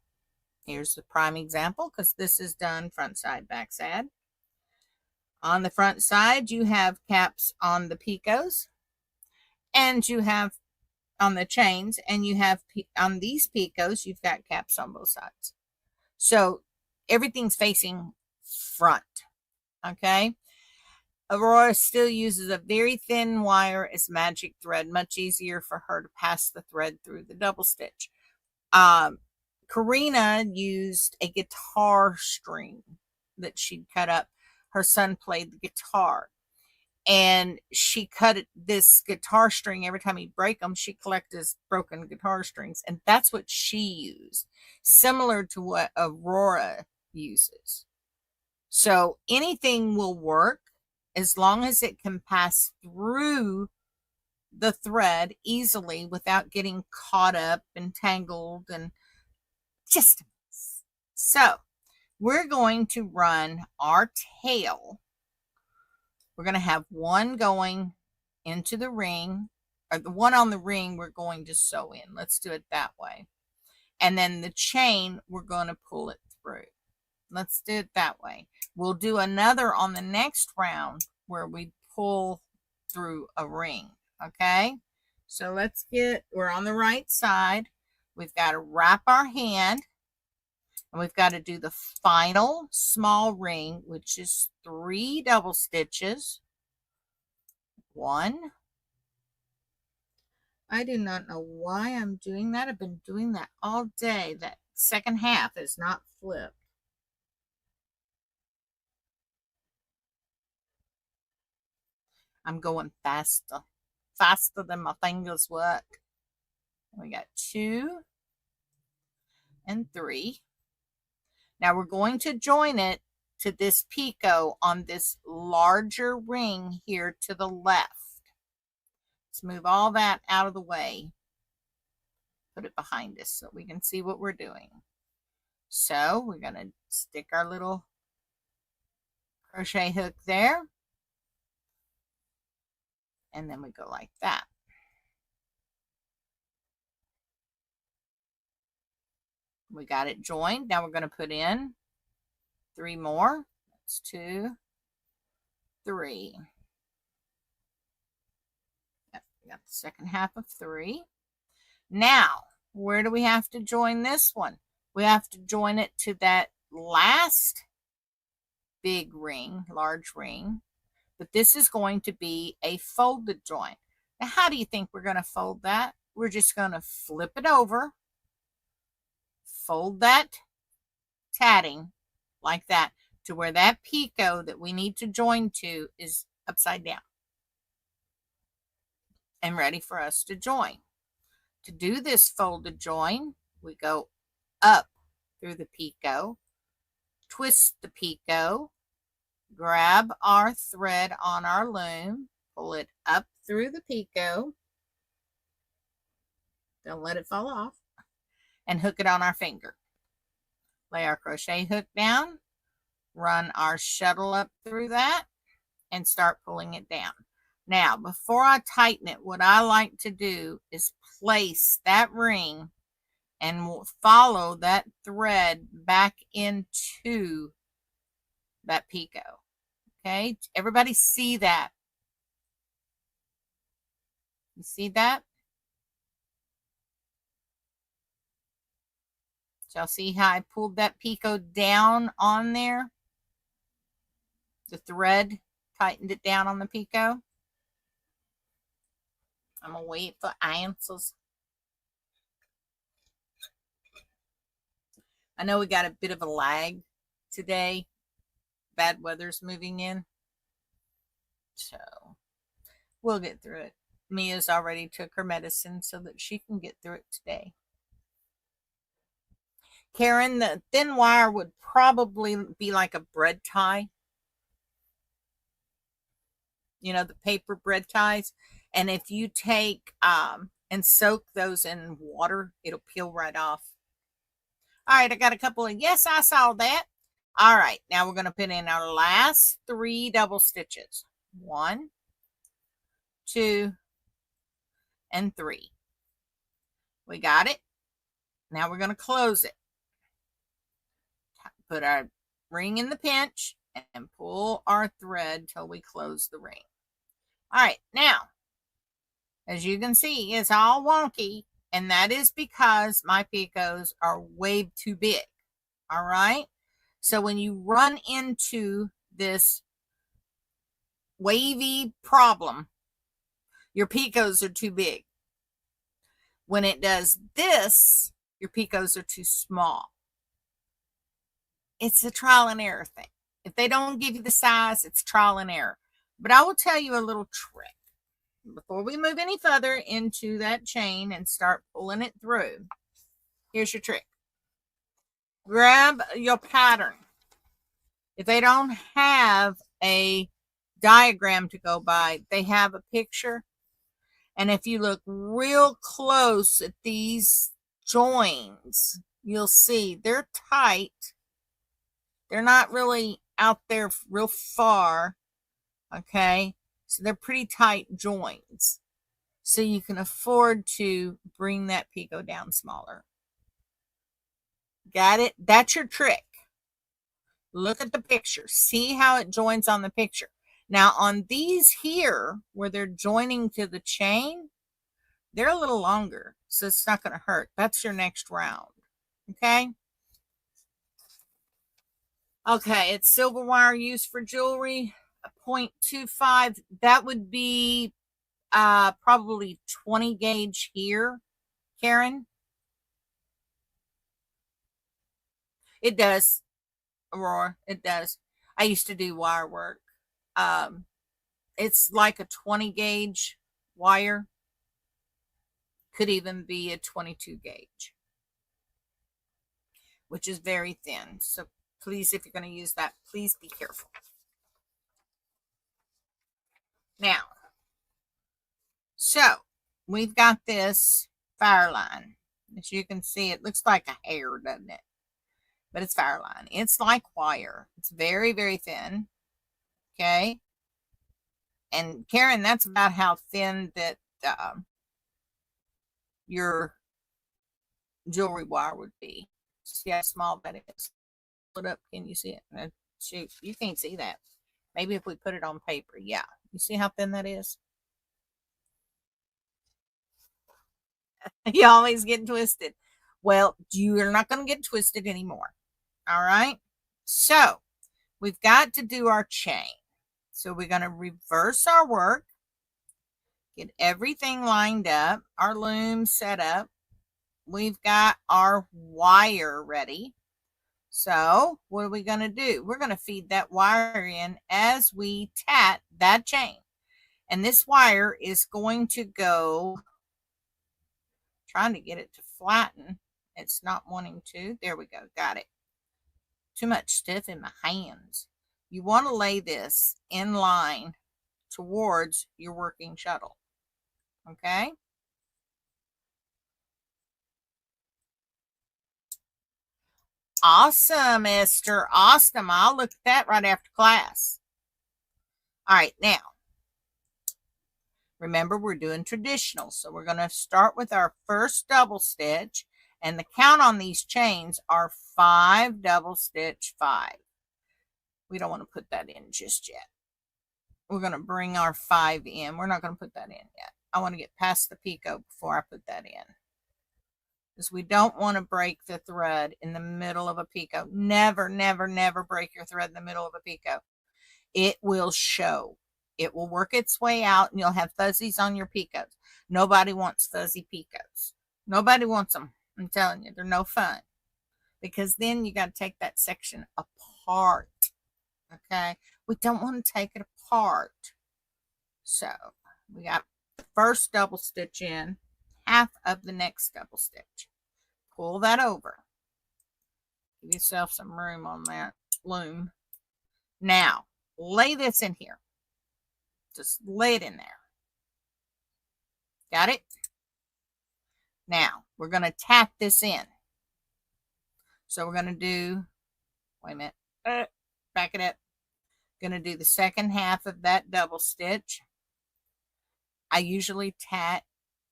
here's the prime example because this is done front side, back side. On the front side, you have caps on the picots, and you have on the chains, and you have on these picots, you've got caps on both sides. So everything's facing front. Okay. Aurora still uses a very thin wire as magic thread, much easier for her to pass the thread through the double stitch. Karina used a guitar string that she'd cut up. Her son played the guitar, and she cut this guitar string. Every time he'd break them, she'd collect his broken guitar strings, and that's what she used, similar to what Aurora uses. So anything will work as long as it can pass through the thread easily without getting caught up and tangled and just a mess. So we're going to run our tail. We're going to have one going into the ring, or the one on the ring we're going to sew in. Let's do it that way. And then the chain, we're going to pull it through. Let's do it that way. We'll do another on the next round where we pull through a ring. Okay? So we're on the right side. We've got to wrap our hand. And we've got to do the final small ring, which is 3 double stitches. 1. I do not know why I'm doing that. I've been doing that all day. That second half is not flipped. I'm going faster. Faster than my fingers work. We got 2 and 3. Now we're going to join it to this picot on this larger ring here to the left. Let's move all that out of the way. Put it behind us so we can see what we're doing. So we're going to stick our little crochet hook there. And then we go like that. We got it joined. Now we're going to put in 3 more. That's 2, 3. Yep, we got the second half of 3. Now, where do we have to join this one? We have to join it to that last big ring, large ring. But this is going to be a folded joint. Now, how do you think we're going to fold that? We're just going to flip it over, fold that tatting like that to where that picot that we need to join to is upside down and ready for us to join. To do this folded join, we go up through the picot, twist the picot, grab our thread on our loom, pull it up through the picot, don't let it fall off, and hook it on our finger. Lay our crochet hook down, run our shuttle up through that, and start pulling it down. Now, before I tighten it, what I like to do is place that ring and follow that thread back into that picot. Okay, everybody see that? You see that? Y'all see how I pulled that picot down on there? The thread tightened it down on the picot. I'm going to wait for answers. I know we got a bit of a lag today. Bad weather's moving in. So we'll get through it. Mia's already took her medicine so that she can get through it today. Karen, the thin wire would probably be like a bread tie. You know, the paper bread ties. And if you take and soak those in water, it'll peel right off. All right, I got a couple of, yes, I saw that. All right, now we're going to put in our last 3 double stitches. 1, 2, and 3. We got it. Now we're going to close it. Put our ring in the pinch and pull our thread till we close the ring. All right, now, as you can see, it's all wonky, and that is because my picots are way too big. All right, so when you run into this wavy problem, your picots are too big. When it does this, your picots are too small. It's a trial and error thing. If they don't give you the size, it's trial and error. But I will tell you a little trick. Before we move any further into that chain and start pulling it through, here's your trick. Grab your pattern. If they don't have a diagram to go by, they have a picture. And if you look real close at these joins, you'll see they're tight. They're not really out there real far. Okay, so they're pretty tight joins. So you can afford to bring that picot down smaller. Got it? That's your trick. Look at the picture. See how it joins on the picture. Now on these here, where they're joining to the chain, they're a little longer, so it's not going to hurt. That's your next round. Okay? Okay, it's silver wire used for jewelry. 0.25, that would be probably 20 gauge here, Karen. It does, Aurora. It does. I used to do wire work. It's like a 20 gauge wire. Could even be a 22 gauge, which is very thin. So please, if you're going to use that, please be careful. Now, so we've got this fire line. As you can see, it looks like a hair, doesn't it? But it's fire line. It's like wire. It's very, very thin. Okay. And Karen, that's about how thin that your jewelry wire would be. See how small that is. Put up, can you see it? Shoot, you can't see that. Maybe if we put it on paper. Yeah. You see how thin that is? You always get twisted. Well, you're not going to get twisted anymore. All right. So we've got to do our chain. So we're going to reverse our work, get everything lined up, our loom set up. We've got our wire ready. So what are we going to do? We're going to feed that wire in as we tat that chain. And this wire is going to go, trying to get it to flatten. It's not wanting to. There we go. Got it. Too much stuff in my hands. You want to lay this in line towards your working shuttle. Okay? Awesome, Esther. Awesome. I'll look at that right after class. All right, now, remember we're doing traditional. So we're going to start with our first double stitch. And the count on these chains are 5 double stitch 5. We don't want to put that in just yet. We're going to bring our 5 in. We're not going to put that in yet. I want to get past the picot before I put that in. Because we don't want to break the thread in the middle of a picot. Never, never, never break your thread in the middle of a picot. It will show. It will work its way out and you'll have fuzzies on your picots. Nobody wants fuzzy picots. Nobody wants them. I'm telling you, they're no fun. Because then you got to take that section apart. Okay? We don't want to take it apart. So we got the first double stitch in, half of the next double stitch. Pull that over. Give yourself some room on that loom. Now, lay this in here. Just lay it in there. Got it? Now, we're going to tack this in. So we're going to do, wait a minute, back it up. Going to do the second half of that double stitch. I usually tat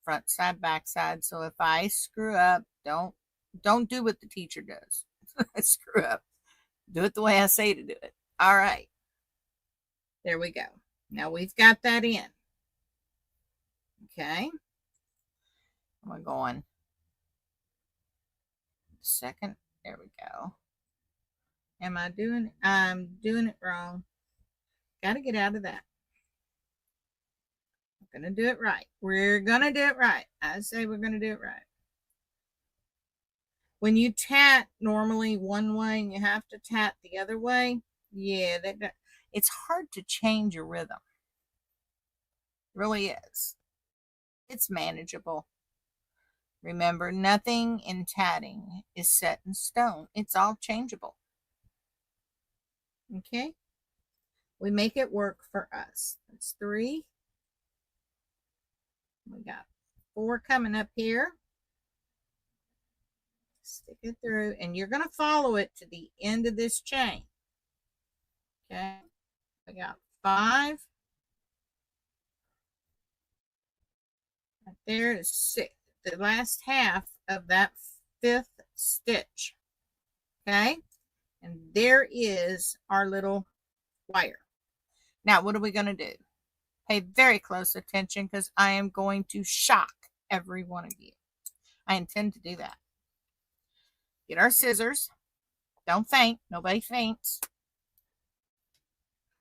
front side, back side. So if I screw up, don't do what the teacher does. Screw up. Do it the way I say to do it. All right. There we go. Now we've got that in. Okay. We're going second. There we go. Am I doing it? I'm doing it wrong. Got to get out of that. I'm going to do it right. We're going to do it right. I say we're going to do it right. When you tat normally one way and you have to tat the other way, yeah, it's hard to change your rhythm. It really is. It's manageable. Remember, nothing in tatting is set in stone. It's all changeable. Okay? We make it work for us. That's 3. We got 4 coming up here. Stick it through, and you're going to follow it to the end of this chain. Okay? We got 5. Right there is 6. The last half of that 5th stitch. Okay? And there is our little wire. Now, what are we going to do? Pay very close attention because I am going to shock every one of you. I intend to do that. Get our scissors. Don't faint. Nobody faints.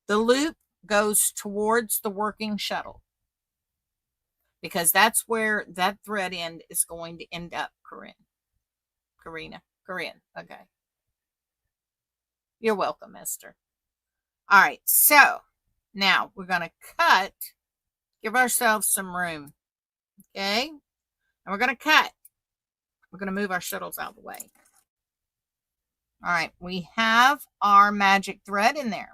The loop goes towards the working shuttle, because that's where that thread end is going to end up, Corinne. Corinne. Okay. You're welcome, Esther. All right, so now we're going to cut, give ourselves some room. Okay. And we're going to cut. We're going to move our shuttles out of the way. All right, we have our magic thread in there,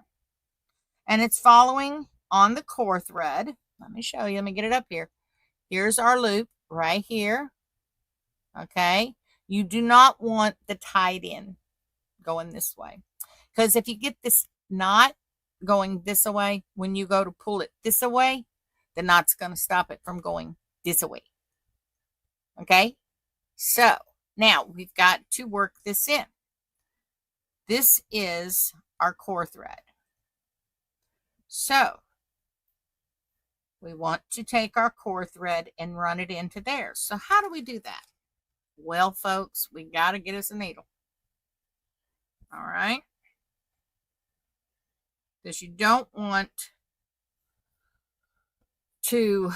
and it's following on the core thread. Let me show you. Let me get it up here. Here's our loop right here. Okay. You do not want the tied in going this way, because if you get this knot going this way, when you go to pull it this way, the knot's going to stop it from going this way. Okay. So now we've got to work this in. This is our core thread. So we want to take our core thread and run it into there. So how do we do that? Well, folks, we got to get us a needle. All right. Because you don't want to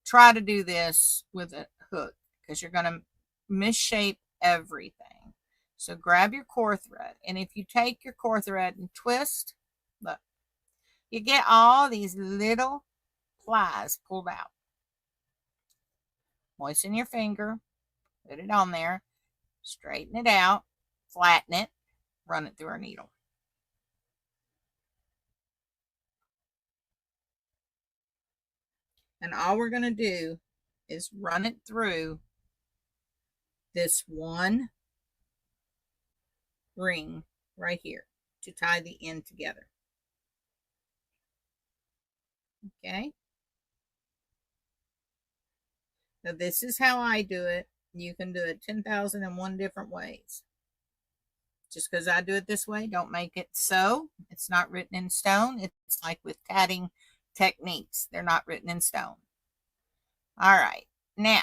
try to do this with a hook, because you're going to misshape everything. So grab your core thread, and if you take your core thread and twist, look, you get all these little plies pulled out. Moisten your finger, put it on there, straighten it out, flatten it, run it through our needle. And all we're going to do is run it through this one ring right here to tie the end together. Okay. So this is how I do it. You can do it 10,001 different ways. Just because I do it this way, don't make it so. It's not written in stone. It's like with tatting techniques. They're not written in stone. All right. Now,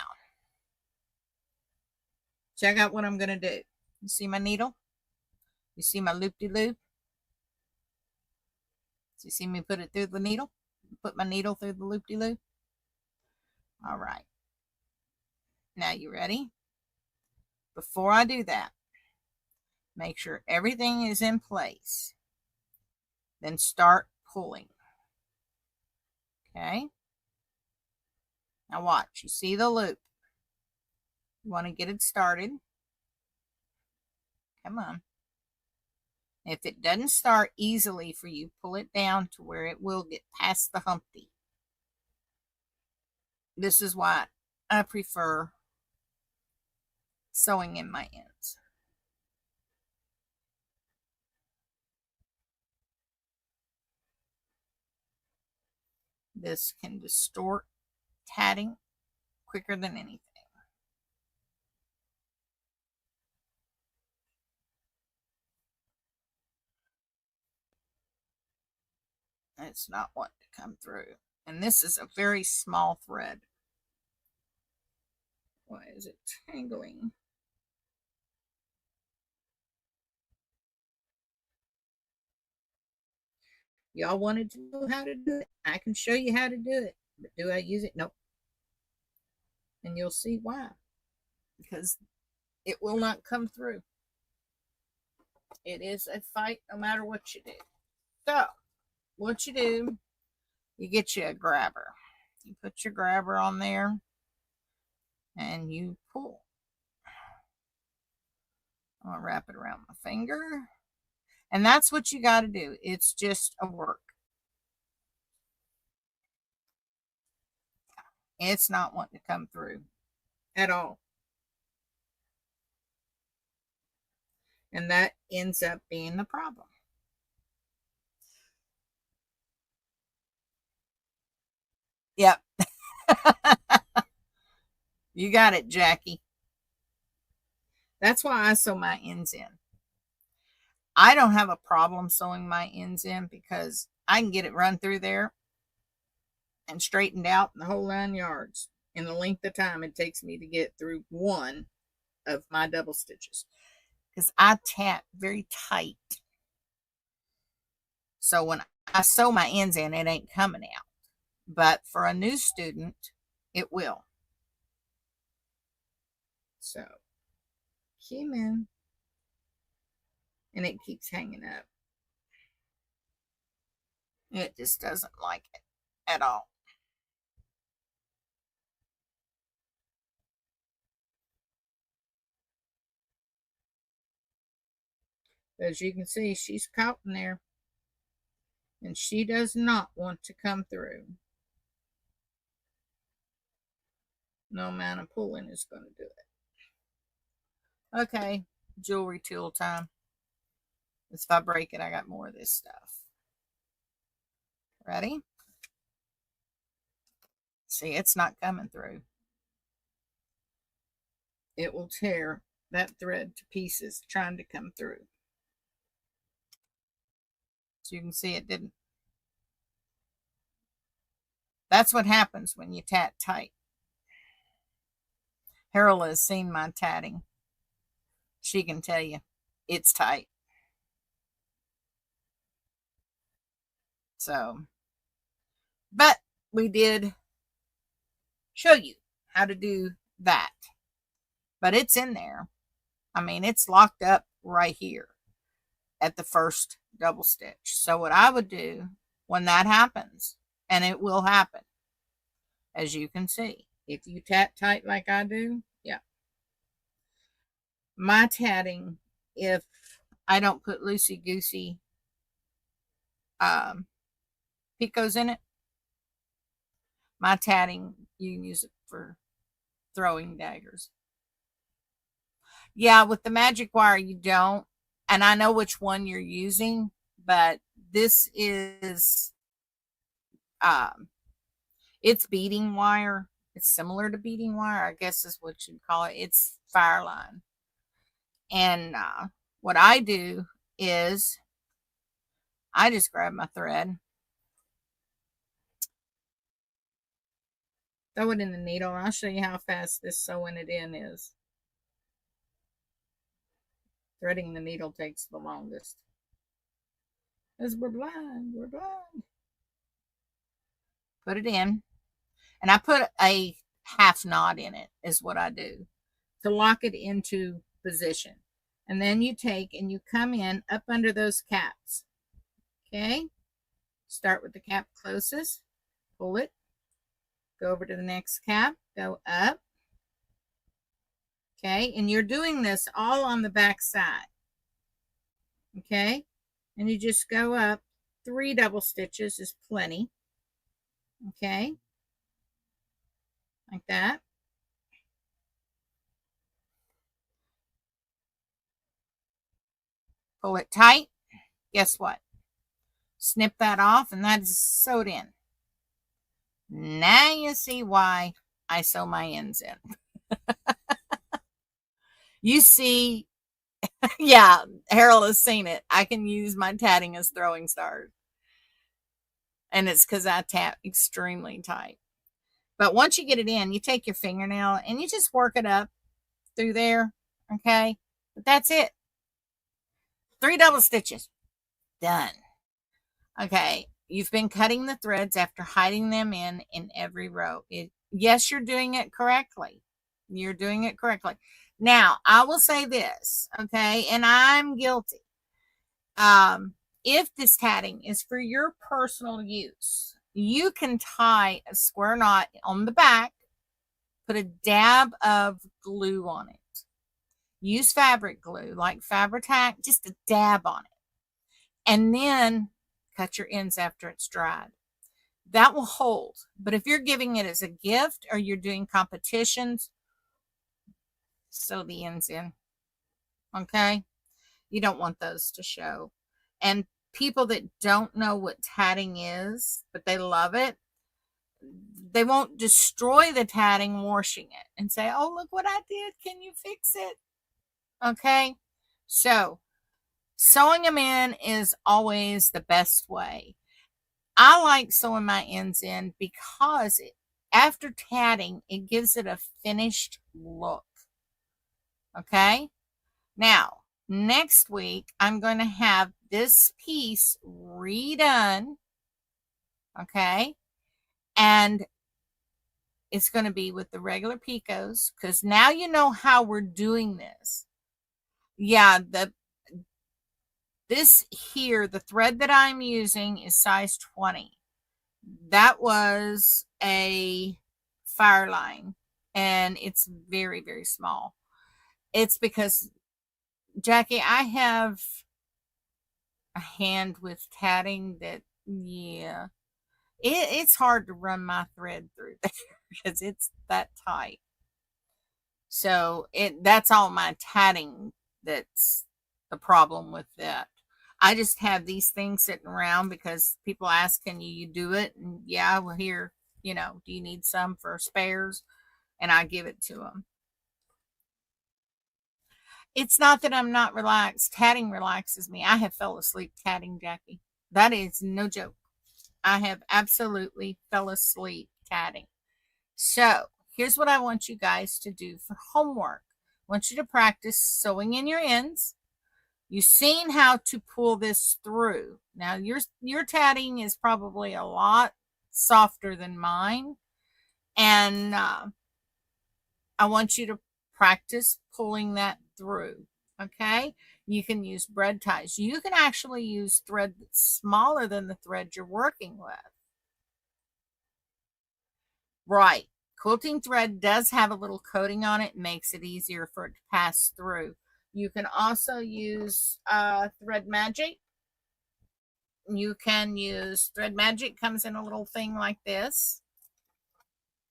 check out what I'm going to do. You see my needle? You see my loop-de-loop? So you see me put it through the needle? Put my needle through the loop-de-loop? All right. Now you ready? Before I do that, make sure everything is in place. Then start pulling. Okay? Now watch. You see the loop. You want to get it started. Come on. If it doesn't start easily for you, pull it down to where it will get past the humpty. This is why I prefer sewing in my ends. This can distort tatting quicker than anything. It's not wanting to come through. And this is a very small thread. Why is it tangling? Y'all wanted to know how to do it. I can show you how to do it. But do I use it? Nope. And you'll see why. Because it will not come through. It is a fight no matter what you do. So, what you do, you get you a grabber. You put your grabber on there and you pull. I'm going to wrap it around my finger. And that's what you got to do. It's just a work. It's not wanting to come through at all. And that ends up being the problem. Yep. You got it, Jackie. That's why I sew my ends in. I don't have a problem sewing my ends in because I can get it run through there and straightened out in the whole 9 yards in the length of time it takes me to get through one of my double stitches, because I tat very tight. So when I sew my ends in, it ain't coming out. But for a new student, it will. So, came in, and it keeps hanging up. It just doesn't like it at all. As you can see, she's caught in there. And she does not want to come through. No amount of pulling is going to do it. Okay, jewelry tool time. If I break it, I got more of this stuff. Ready? See, it's not coming through. It will tear that thread to pieces trying to come through. So you can see it didn't. That's what happens when you tat tight. Harold has seen my tatting. She can tell you it's tight. So, but we did show you how to do that. But it's in there. I mean, it's locked up right here at the first double stitch. So what I would do when that happens, and it will happen, as you can see, if you tat tight like I do, yeah. My tatting, if I don't put loosey-goosey picots in it, my tatting, you can use it for throwing daggers. Yeah, with the magic wire, you don't. And I know which one you're using, but this is, it's beading wire. It's similar to beading wire, I guess is what you'd call it. It's Fireline. And what I do is I just grab my thread, throw it in the needle. I'll show you how fast this sewing it in is. Threading the needle takes the longest. Because we're blind. We're blind. Put it in. And I put a half knot in it is what I do to lock it into position. And then you take and you come in up under those caps. Okay? Start with the cap closest. Pull it. Go over to the next cap. Go up. Okay? And you're doing this all on the back side. Okay? And you just go up. 3 double stitches is plenty. Okay? Like that. Pull it tight. Guess what? Snip that off, and that is sewed in. Now you see why I sew my ends in. You see, yeah, Harold has seen it. I can use my tatting as throwing stars. And it's because I tap extremely tight. But once you get it in, you take your fingernail and you just work it up through there. Okay? But that's it. 3 double stitches. Done. Okay. You've been cutting the threads after hiding them in every row. Yes, you're doing it correctly. You're doing it correctly. Now, I will say this, okay, and I'm guilty. If this tatting is for your personal use, you can tie a square knot on the back, put a dab of glue on it. Use fabric glue like Fabri-Tac, just a dab on it. And then cut your ends after it's dried. That will hold. But if you're giving it as a gift or you're doing competitions, sew the ends in. Okay? You don't want those to show. And people that don't know what tatting is, but they love it, they won't destroy the tatting washing it and say, oh, look what I did. Can you fix it? Okay? So, sewing them in is always the best way. I like sewing my ends in because after tatting, it gives it a finished look. Okay? Now, Next week, I'm going to have this piece redone. Okay. And it's going to be with the regular picots, because now you know how we're doing this. Yeah, this here, the thread that I'm using is size 20. That was a fire line, and it's very, very small. It's because, Jackie, I have a hand with tatting that, yeah, it's hard to run my thread through there because it's that tight. So that's all my tatting that's the problem with that. I just have these things sitting around because people ask, can you do it? And yeah, well, here, do you need some for spares? And I give it to them. It's not that I'm not relaxed. Tatting relaxes me. I have fell asleep tatting, Jackie. That is no joke. I have absolutely fell asleep tatting. So here's what I want you guys to do for homework. I want you to practice sewing in your ends. You've seen how to pull this through. Now your tatting is probably a lot softer than mine. And I want you to practice pulling that through. Okay. You can use bread ties. You can actually use thread that's smaller than the thread you're working with. Right. Quilting thread does have a little coating on it. Makes it easier for it to pass through. You can also use Thread Magic. You can use Thread Magic, comes in a little thing like this.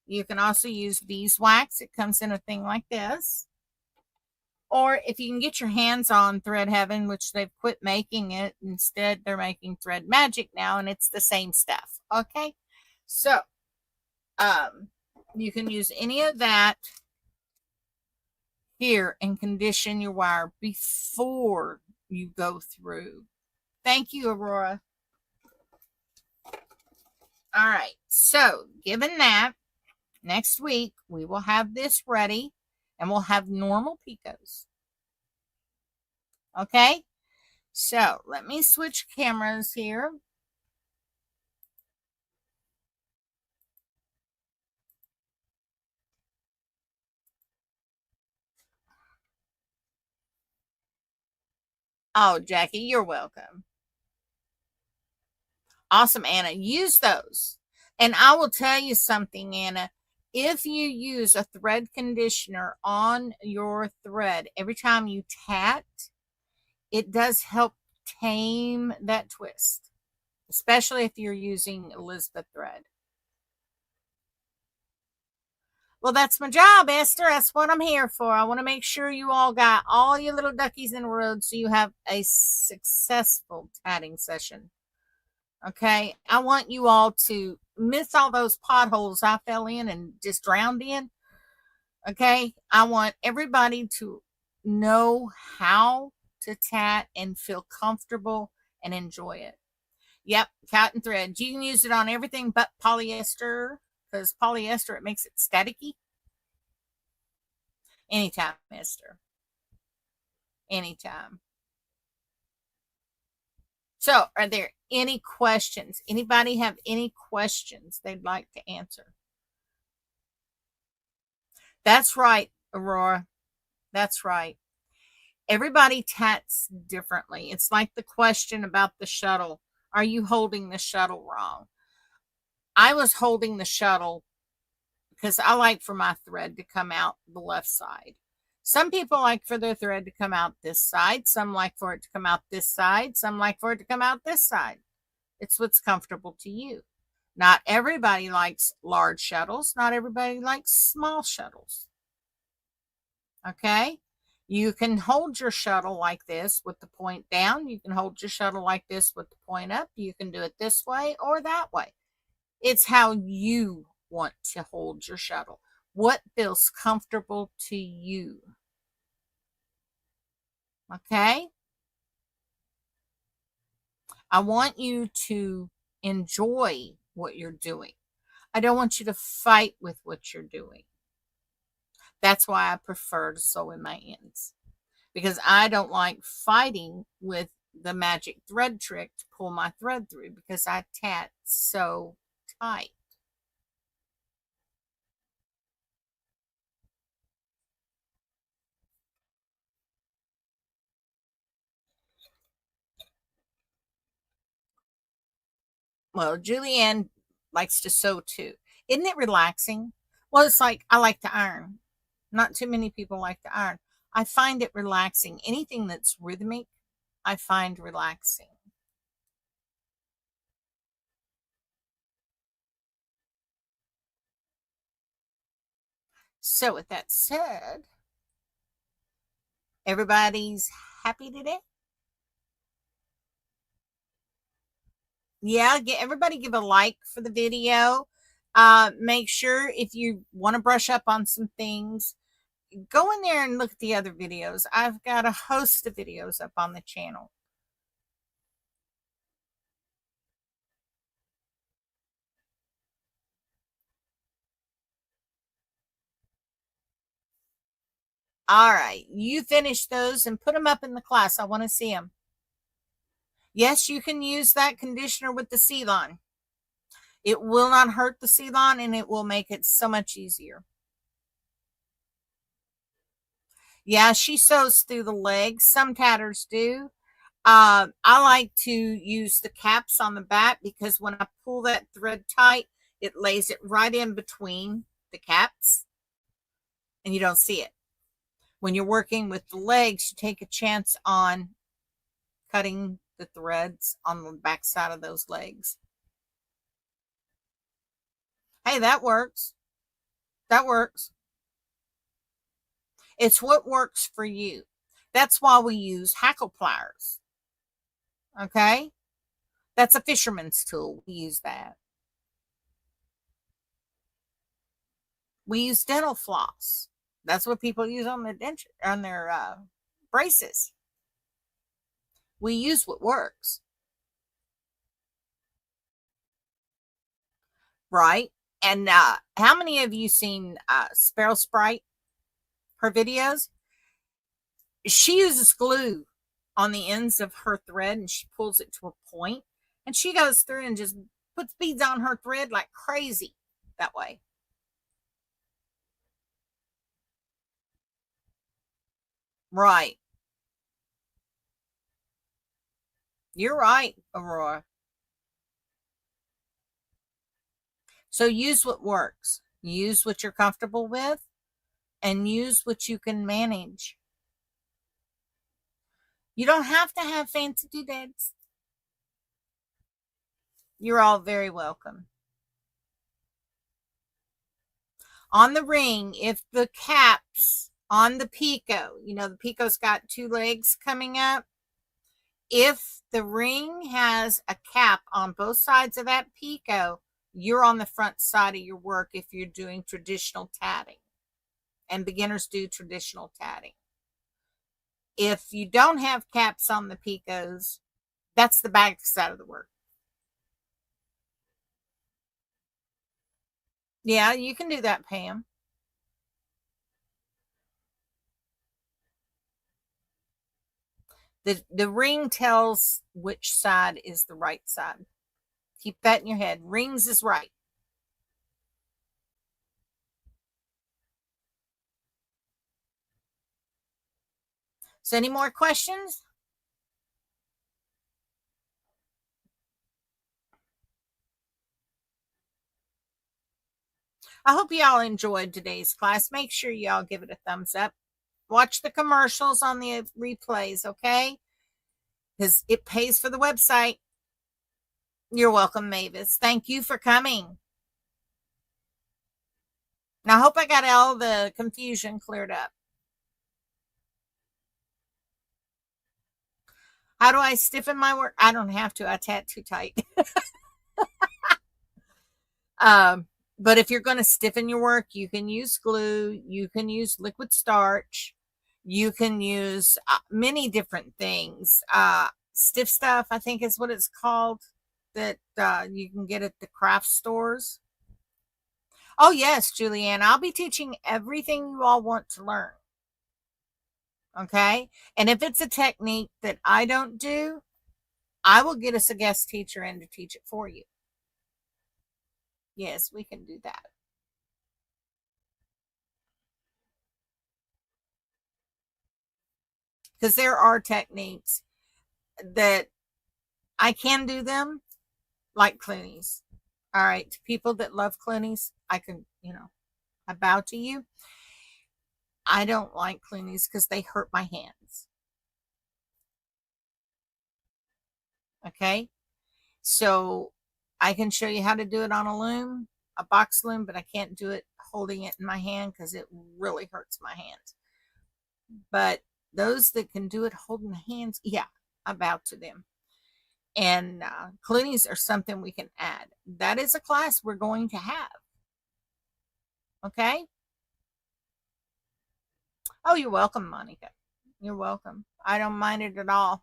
You can also use beeswax. It comes in a thing like this. Or if you can get your hands on Thread Heaven, which they've quit making it. Instead, they're making Thread Magic now, and it's the same stuff. Okay? So, you can use any of that here and condition your wire before you go through. Thank you, Aurora. All right. So, given that, next week we will have this ready and we'll have normal picots. Okay? So, let me switch cameras here. Oh, Jackie, you're welcome. Awesome, Anna. Use those. And I will tell you something, Anna. If you use a thread conditioner on your thread every time you tat, it does help tame that twist, especially if you're using Elizabeth thread. Well, that's my job, Esther. That's what I'm here for. I want to make sure you all got all your little duckies in a row so you have a successful tatting session. Okay? I want you all to miss all those potholes I fell in and just drowned in. Okay? I want everybody to know how to tat and feel comfortable and enjoy it. Yep, cotton thread. You can use it on everything but polyester, because polyester, it makes it staticky. Anytime, Esther. Anytime. So, are there any questions? Anybody have any questions they'd like to answer? That's right, Aurora. That's right. Everybody tats differently. It's like the question about the shuttle. Are you holding the shuttle wrong? I was holding the shuttle because I like for my thread to come out the left side. Some people like for their thread to come out this side. Some like for it to come out this side. Some like for it to come out this side. It's what's comfortable to you. Not everybody likes large shuttles. Not everybody likes small shuttles. Okay? You can hold your shuttle like this with the point down. You can hold your shuttle like this with the point up. You can do it this way or that way. It's how you want to hold your shuttle. What feels comfortable to you? Okay? I want you to enjoy what you're doing. I don't want you to fight with what you're doing. That's why I prefer to sew in my ends. because I don't like fighting with the magic thread trick to pull my thread through because I tat so tight. Well, Julianne likes to sew too. Isn't it relaxing? Well, it's like I like to iron. Not too many people like to iron. I find it relaxing. Anything that's rhythmic, I find relaxing. So, with that said, everybody's happy today? Yeah, get everybody give a like for the video. Make sure if you want to brush up on some things, go in there and look at the other videos. I've got a host of videos up on the channel. All right, you finish those and put them up in the class. I want to see them. Yes, you can use that conditioner with the Ceylon. It will not hurt the Ceylon and it will make it so much easier. Yeah, she sews through the legs. Some tatters do. I like to use the caps on the back because when I pull that thread tight, it lays it right in between the caps and you don't see it. When you're working with the legs, you take a chance on cutting the threads on the back side of those legs. Hey, that works. That works. It's what works for you. That's why we use hackle pliers. Okay? That's a fisherman's tool. We use that. We use dental floss. That's what people use on their denture, on their braces. We use what works. Right? And how many of you seen Sparrow Sprite, her videos? She uses glue on the ends of her thread and she pulls it to a point and she goes through and just puts beads on her thread like crazy that way. Right. You're right, Aurora. So use what works. Use what you're comfortable with and use what you can manage. You don't have to have fancy doodads. You're all very welcome. On the ring, if the caps on the picot, you know, the picot's got two legs coming up. If the ring has a cap on both sides of that picot, you're on the front side of your work if you're doing traditional tatting. And beginners do traditional tatting. If you don't have caps on the picots, that's the back side of the work. Yeah, you can do that, Pam. The ring tells which side is the right side. Keep that in your head. Rings is right. So, any more questions? I hope y'all enjoyed today's class. Make sure y'all give it a thumbs up. Watch the commercials on the replays, okay? Because it pays for the website. You're welcome, Mavis. Thank you for coming. Now, I hope I got all the confusion cleared up. How do I stiffen my work? I don't have to. I tat too tight. But if you're going to stiffen your work, you can use glue. You can use liquid starch. You can use many different things. Stiff stuff, I think is what it's called, that you can get at the craft stores. Oh, yes, Julianne. I'll be teaching everything you all want to learn. Okay. And if it's a technique that I don't do, I will get us a guest teacher in to teach it for you. Yes, we can do that. Because there are techniques that I can do them, like Clooney's. All right. To people that love Clooney's, I can, I bow to you. I don't like Clooney's because they hurt my hands. Okay. So I can show you how to do it on a loom, a box loom, but I can't do it holding it in my hand because it really hurts my hands. But those that can do it holding the hands, yeah, I bow to them. And Clooney's are something we can add. That is a class we're going to have. Okay. Oh, you're welcome, Monica. You're welcome. I don't mind it at all.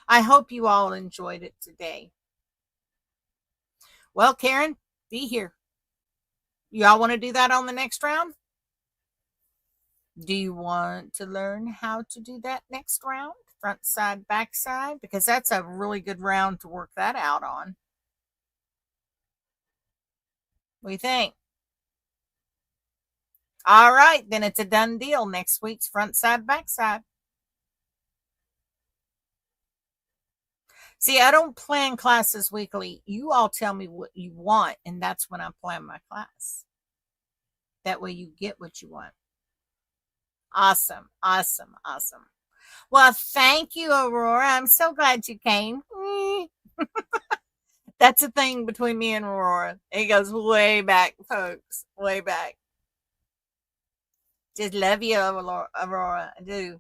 I hope you all enjoyed it today. Well, Karen, be here. Y'all want to do that on the next round? Do you want to learn how to do that next round? Front side, back side? Because that's a really good round to work that out on. What do you think? All right, then it's a done deal. Next week's front side, back side. See, I don't plan classes weekly. You all tell me what you want, and that's when I plan my class. That way you get what you want. Awesome, awesome, awesome. Well, thank you, Aurora. I'm so glad you came. That's a thing between me and Aurora. It goes way back, folks. Way back. Just love you, Aurora. I do.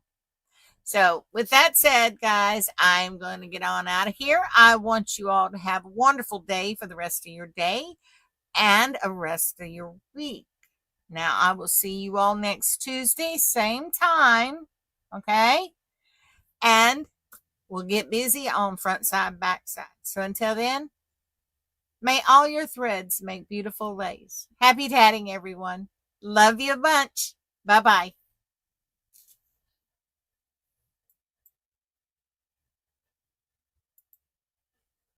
So, with that said, guys, I'm going to get on out of here. I want you all to have a wonderful day for the rest of your day and a rest of your week. Now, I will see you all next Tuesday, same time. Okay? And we'll get busy on front side, back side. So, until then, may all your threads make beautiful lace. Happy tatting, everyone. Love you a bunch. Bye-bye.